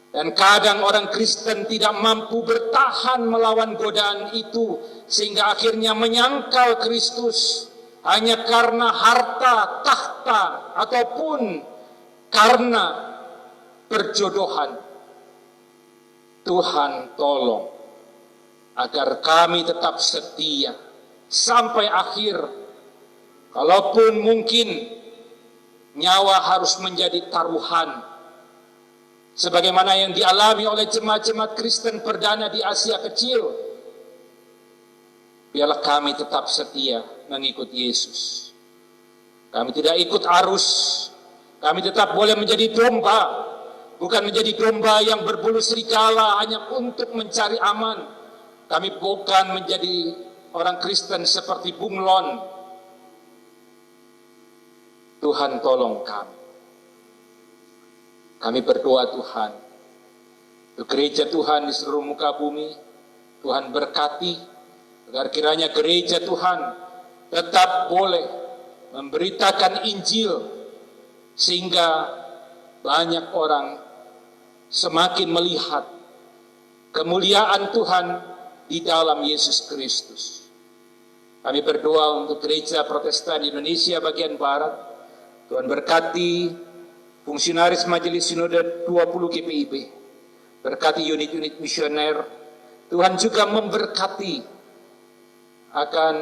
Dan kadang orang Kristen tidak mampu bertahan melawan godaan itu, sehingga akhirnya menyangkal Kristus hanya karena harta, tahta, ataupun karena perjodohan. Tuhan, tolong agar kami tetap setia sampai akhir. Kalaupun mungkin nyawa harus menjadi taruhan, sebagaimana yang dialami oleh jemaat-jemaat Kristen perdana di Asia Kecil. Biarlah kami tetap setia mengikut Yesus. Kami tidak ikut arus. Kami tetap boleh menjadi domba, bukan menjadi domba yang berbulu serigala hanya untuk mencari aman. Kami bukan menjadi orang Kristen seperti bunglon. Tuhan, tolong kami. Kami berdoa Tuhan, untuk gereja Tuhan di seluruh muka bumi, Tuhan berkati, agar kiranya gereja Tuhan tetap boleh memberitakan Injil, sehingga banyak orang semakin melihat kemuliaan Tuhan di dalam Yesus Kristus. Kami berdoa untuk gereja Protestan di Indonesia bagian Barat. Tuhan berkati fungsionaris Majelis Sinode 20 GPIB, berkati unit-unit misioner. Tuhan juga memberkati akan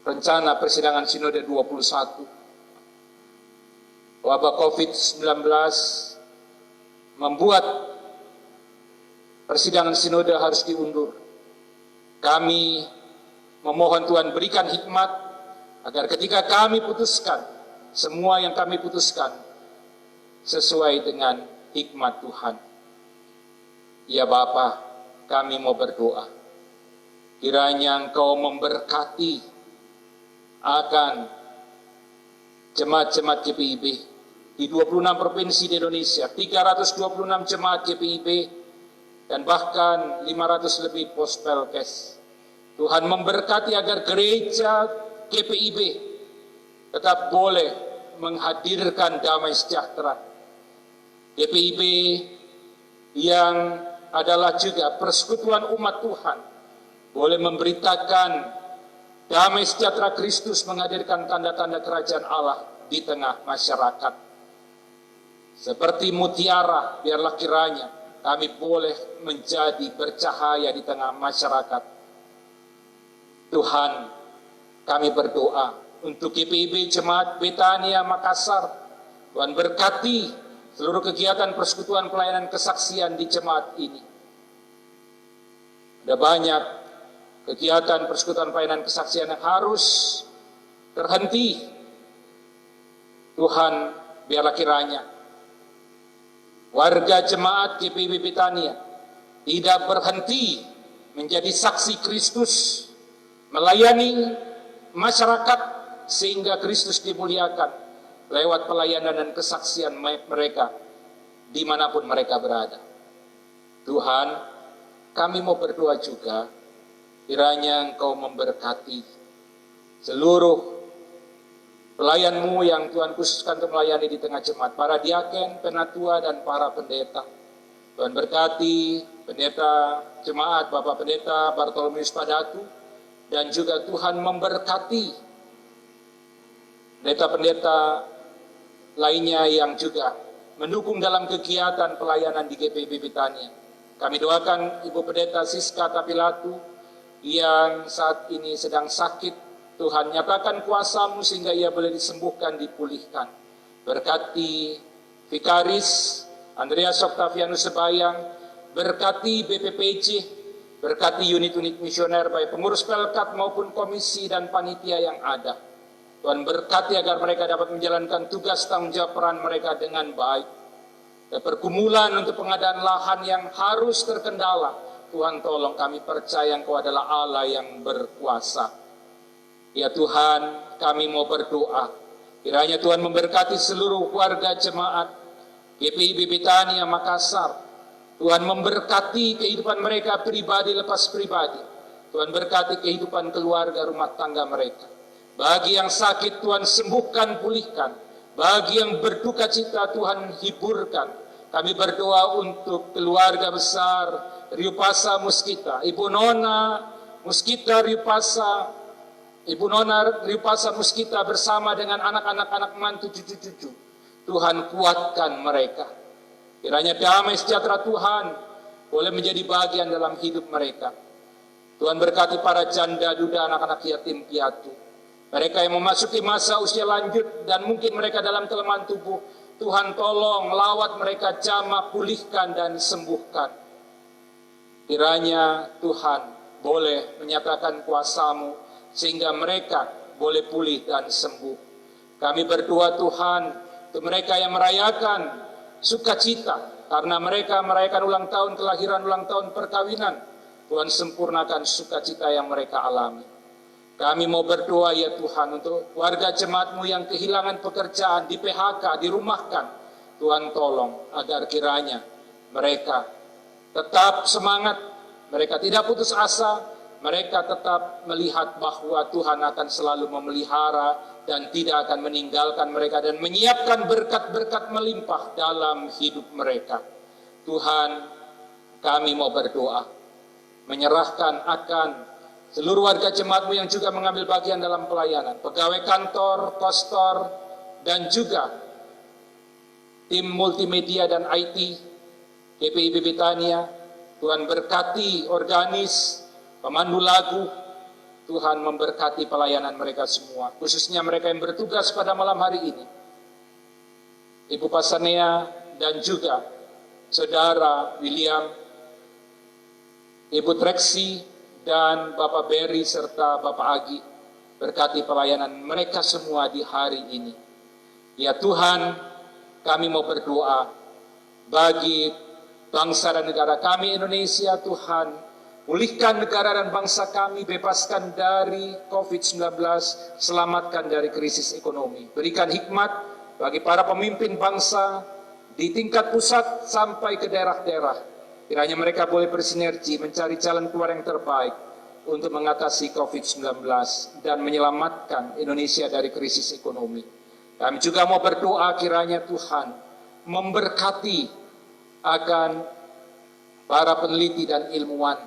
rencana persidangan Sinode 21. Wabah COVID-19 membuat persidangan Sinode harus diundur. Kami memohon Tuhan berikan hikmat, agar ketika kami putuskan, semua yang kami putuskan sesuai dengan hikmat Tuhan. Ya Bapa, kami mau berdoa, kiranya Engkau memberkati akan jemaat-jemaat GPIB di 26 provinsi di Indonesia, 326 jemaat GPIB, dan bahkan 500 lebih pospelkes. Tuhan memberkati agar gereja GPIB tetap boleh menghadirkan damai sejahtera. GPIB yang adalah juga persekutuan umat Tuhan boleh memberitakan damai sejahtera Kristus, menghadirkan tanda-tanda kerajaan Allah di tengah masyarakat. Seperti mutiara, biarlah kiranya kami boleh menjadi bercahaya di tengah masyarakat. Tuhan, kami berdoa untuk GPIB Jemaat Betania Makassar. Tuhan berkati seluruh kegiatan persekutuan pelayanan kesaksian di jemaat ini. Ada banyak kegiatan persekutuan pelayanan kesaksian yang harus terhenti. Tuhan, biarlah kiranya warga jemaat GPIB Betania tidak berhenti menjadi saksi Kristus, melayani masyarakat sehingga Kristus dimuliakan lewat pelayanan dan kesaksian mereka dimanapun mereka berada. Tuhan, kami mau berdoa juga, kiranya Engkau memberkati seluruh pelayan-Mu yang Tuhan khususkan untuk melayani di tengah jemaat, para diaken, penatua, dan para pendeta. Tuhan berkati pendeta jemaat, Bapak Pendeta Bartolomeus Padatu, dan juga Tuhan memberkati pendeta-pendeta lainnya yang juga mendukung dalam kegiatan pelayanan di GPIB Betania. Kami doakan Ibu Pendeta Siska Tapilatu yang saat ini sedang sakit. Tuhan, nyatakan kuasa-Mu sehingga ia boleh disembuhkan, dipulihkan. Berkati Vikaris Andreas Octavianus Sebayang, berkati BPPJ, berkati unit-unit misioner, baik pengurus Pelkat maupun komisi dan panitia yang ada. Tuhan berkati agar mereka dapat menjalankan tugas tanggung jawab peran mereka dengan baik. Dan pergumulan untuk pengadaan lahan yang harus terkendala, Tuhan tolong, kami percaya Engkau adalah Allah yang berkuasa. Ya Tuhan, kami mau berdoa, kiranya Tuhan memberkati seluruh warga jemaat GPI Betania Makassar. Tuhan memberkati kehidupan mereka pribadi lepas pribadi. Tuhan berkati kehidupan keluarga rumah tangga mereka. Bagi yang sakit Tuhan sembuhkan, pulihkan. Bagi yang berduka cita Tuhan hiburkan. Kami berdoa untuk keluarga besar Riupasa Muskita, Ibu Nona Muskita Riupasa, Ibu Nona Riupasa Muskita bersama dengan anak-anak mantu cucu-cucu. Tuhan kuatkan mereka. Kiranya damai sejahtera Tuhan boleh menjadi bagian dalam hidup mereka. Tuhan berkati para janda, duda, anak-anak yatim piatu. Mereka yang memasuki masa usia lanjut dan mungkin mereka dalam kelemahan tubuh. Tuhan tolong lawat mereka, jamah, pulihkan dan sembuhkan. Kiranya Tuhan boleh menyatakan kuasa-Mu sehingga mereka boleh pulih dan sembuh. Kami berdoa Tuhan untuk mereka yang merayakan sukacita karena mereka merayakan ulang tahun kelahiran, ulang tahun perkawinan. Tuhan sempurnakan sukacita yang mereka alami. Kami mau berdoa ya Tuhan untuk warga jemaat-Mu yang kehilangan pekerjaan, di PHK, dirumahkan. Tuhan tolong agar kiranya mereka tetap semangat, mereka tidak putus asa, mereka tetap melihat bahwa Tuhan akan selalu memelihara dan tidak akan meninggalkan mereka dan menyiapkan berkat-berkat melimpah dalam hidup mereka. Tuhan, kami mau berdoa, menyerahkan akan seluruh warga jemaat-Mu yang juga mengambil bagian dalam pelayanan, pegawai kantor, kostor, dan juga tim multimedia dan IT, GPI Betania. Tuhan berkati organis, pemandu lagu. Tuhan memberkati pelayanan mereka semua, khususnya mereka yang bertugas pada malam hari ini. Ibu Pasanea dan juga Saudara William, Ibu Treksi, dan Bapak Berry serta Bapak Agi. Berkati pelayanan mereka semua di hari ini. Ya Tuhan, kami mau berdoa bagi bangsa dan negara kami Indonesia. Tuhan, pulihkan negara dan bangsa kami, bebaskan dari COVID-19, selamatkan dari krisis ekonomi. Berikan hikmat bagi para pemimpin bangsa di tingkat pusat sampai ke daerah-daerah. Kiranya mereka boleh bersinergi mencari jalan keluar yang terbaik untuk mengatasi COVID-19 dan menyelamatkan Indonesia dari krisis ekonomi. Kami juga mau berdoa kiranya Tuhan memberkati akan para peneliti dan ilmuwan.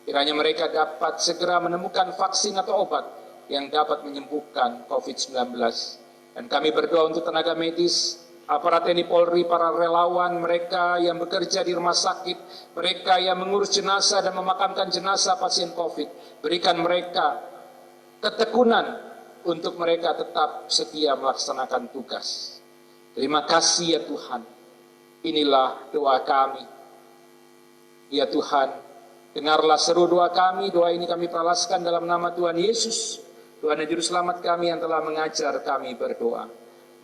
Kiranya mereka dapat segera menemukan vaksin atau obat yang dapat menyembuhkan COVID-19. Dan kami berdoa untuk tenaga medis, aparat TNI Polri, para relawan, mereka yang bekerja di rumah sakit, mereka yang mengurus jenazah dan memakamkan jenazah pasien COVID. Berikan mereka ketekunan untuk mereka tetap setia melaksanakan tugas. Terima kasih ya Tuhan. Inilah doa kami. Ya Tuhan, dengarlah seru doa kami. Doa ini kami peralaskan dalam nama Tuhan Yesus, Tuhan dan Juru Selamat kami yang telah mengajar kami berdoa.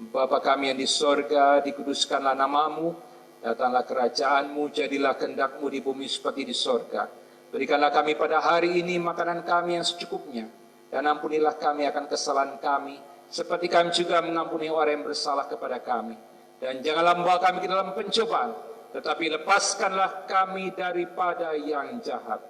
Bapa kami yang di sorga, dikuduskanlah namamu, datanglah kerajaan-Mu, jadilah kehendak-Mu di bumi seperti di sorga. Berikanlah kami pada hari ini makanan kami yang secukupnya, dan ampunilah kami akan kesalahan kami, seperti kami juga mengampuni orang yang bersalah kepada kami. Dan janganlah membawa kami ke dalam pencobaan, tetapi lepaskanlah kami daripada yang jahat.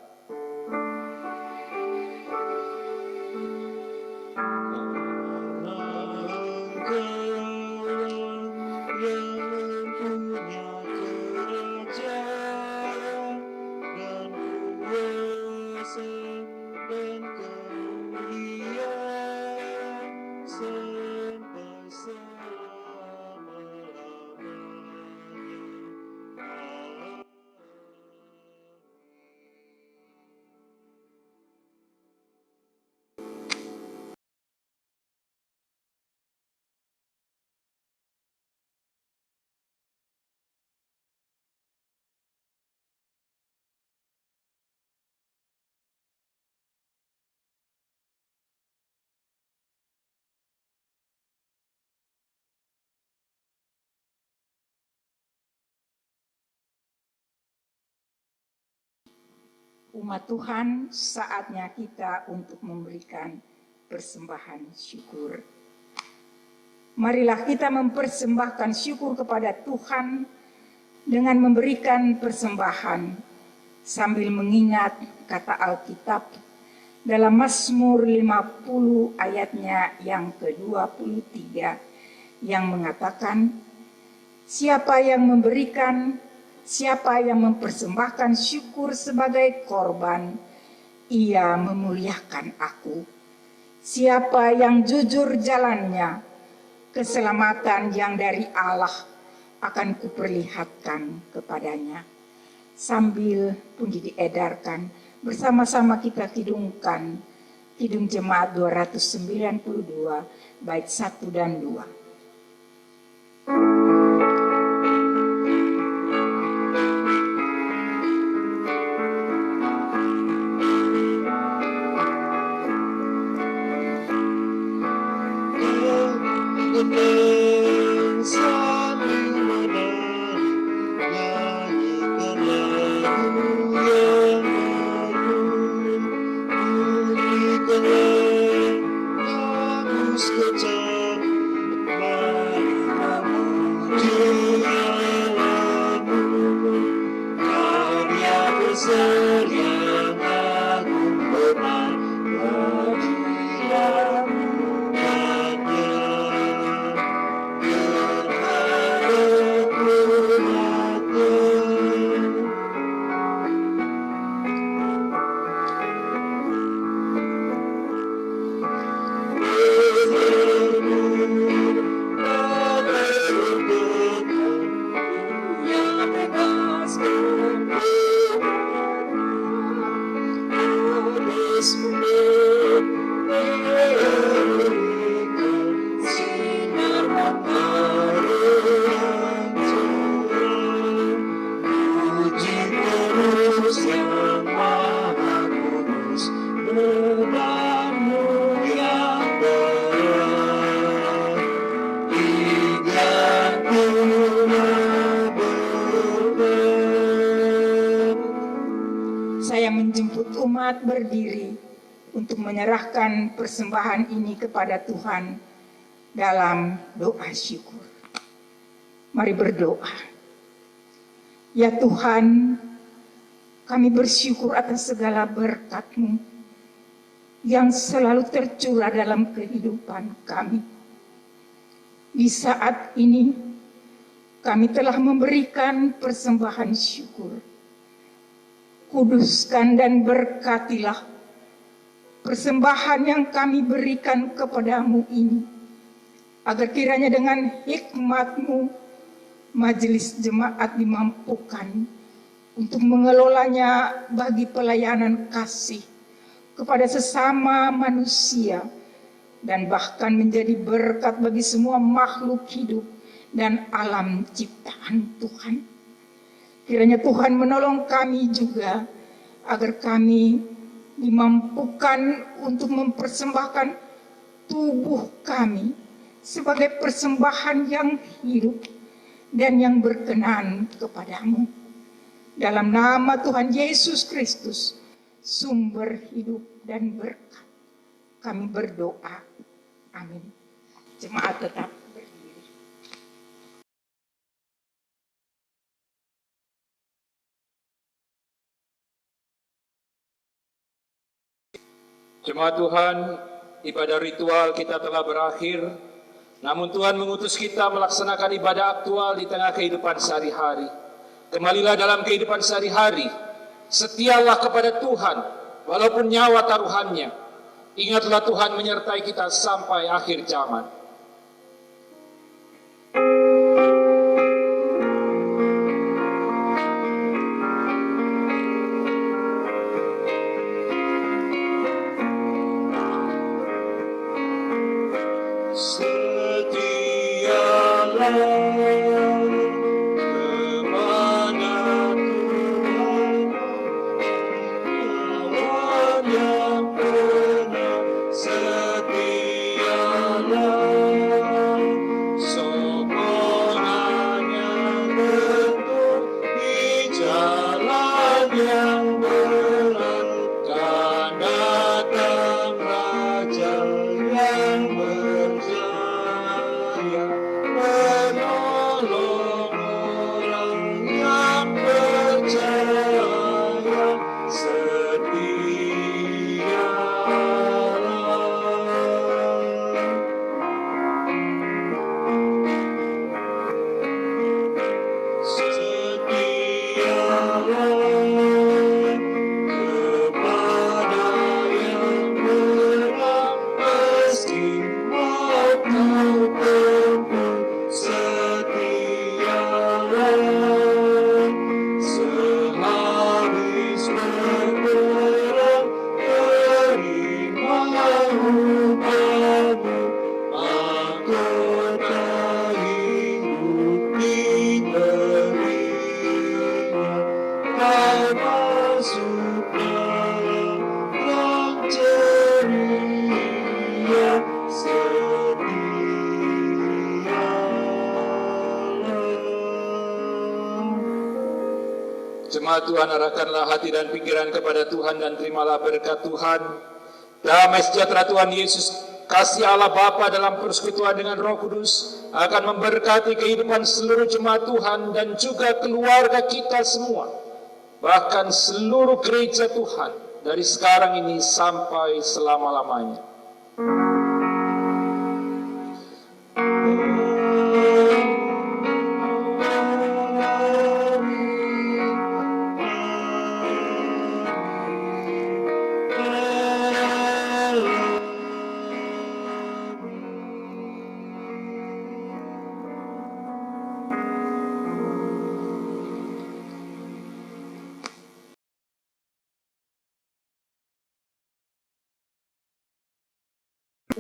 Umat Tuhan, saatnya kita untuk memberikan persembahan syukur. Marilah kita mempersembahkan syukur kepada Tuhan dengan memberikan persembahan sambil mengingat kata Alkitab dalam Mazmur 50 ayatnya yang ke-23 yang mengatakan, siapa yang memberikan, siapa yang mempersembahkan syukur sebagai korban, ia memuliakan aku. Siapa yang jujur jalannya, keselamatan yang dari Allah akan kuperlihatkan kepadanya. Sambil puji diedarkan, bersama-sama kita kidungkan Kidung Jemaat 292 bait 1 dan 2. Saya menjemput umat berdiri untuk menyerahkan persembahan ini kepada Tuhan dalam doa syukur. Mari berdoa. Ya Tuhan, kami bersyukur atas segala berkat-Mu yang selalu tercurah dalam kehidupan kami. Di saat ini, kami telah memberikan persembahan syukur. Kuduskan dan berkatilah persembahan yang kami berikan kepadamu ini, agar kiranya dengan hikmat-Mu, majelis jemaat dimampukan untuk mengelolanya bagi pelayanan kasih kepada sesama manusia, dan bahkan menjadi berkat bagi semua makhluk hidup dan alam ciptaan Tuhan. Kiranya Tuhan menolong kami juga agar kami dimampukan untuk mempersembahkan tubuh kami sebagai persembahan yang hidup dan yang berkenan kepadamu. Dalam nama Tuhan Yesus Kristus, sumber hidup dan berkat, kami berdoa. Amin. Jemaat tetap berdiri. Jemaat Tuhan, ibadah ritual kita telah berakhir, namun Tuhan mengutus kita melaksanakan ibadah aktual di tengah kehidupan sehari-hari. Kembalilah dalam kehidupan sehari-hari, setialah kepada Tuhan, walaupun nyawa taruhannya. Ingatlah Tuhan menyertai kita sampai akhir zaman. Setialah Jemaat Tuhan, arahkanlah hati dan pikiran kepada Tuhan dan terimalah berkat Tuhan. Damai sejahtera Tuhan Yesus, kasih Allah Bapa dalam persekutuan dengan Roh Kudus akan memberkati kehidupan seluruh jemaat Tuhan dan juga keluarga kita semua. Bahkan seluruh gereja Tuhan dari sekarang ini sampai selama-lamanya.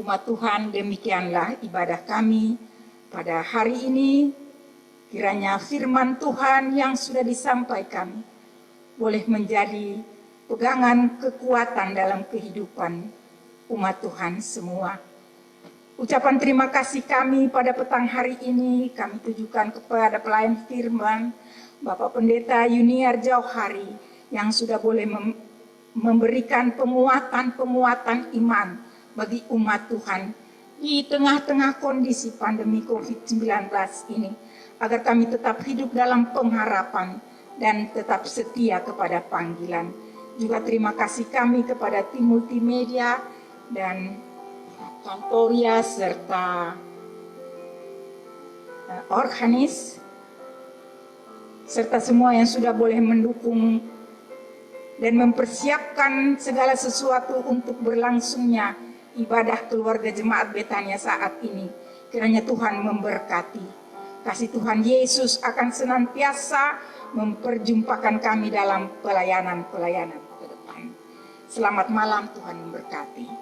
Umat Tuhan, demikianlah ibadah kami pada hari ini. Kiranya firman Tuhan yang sudah disampaikan boleh menjadi pegangan kekuatan dalam kehidupan umat Tuhan semua. Ucapan terima kasih kami pada petang hari ini kami tujukan kepada pelayan firman Bapak Pendeta Yuniar Jauhari yang sudah boleh memberikan penguatan iman bagi umat Tuhan di tengah-tengah kondisi pandemi COVID-19 ini, agar kami tetap hidup dalam pengharapan dan tetap setia kepada panggilan. Juga terima kasih kami kepada tim multimedia dan Kantoria serta organis serta semua yang sudah boleh mendukung dan mempersiapkan segala sesuatu untuk berlangsungnya ibadah keluarga jemaat Betania saat ini. Kiranya Tuhan memberkati. Kasih Tuhan Yesus akan senantiasa memperjumpakan kami dalam pelayanan-pelayanan ke depan. Selamat malam, Tuhan memberkati.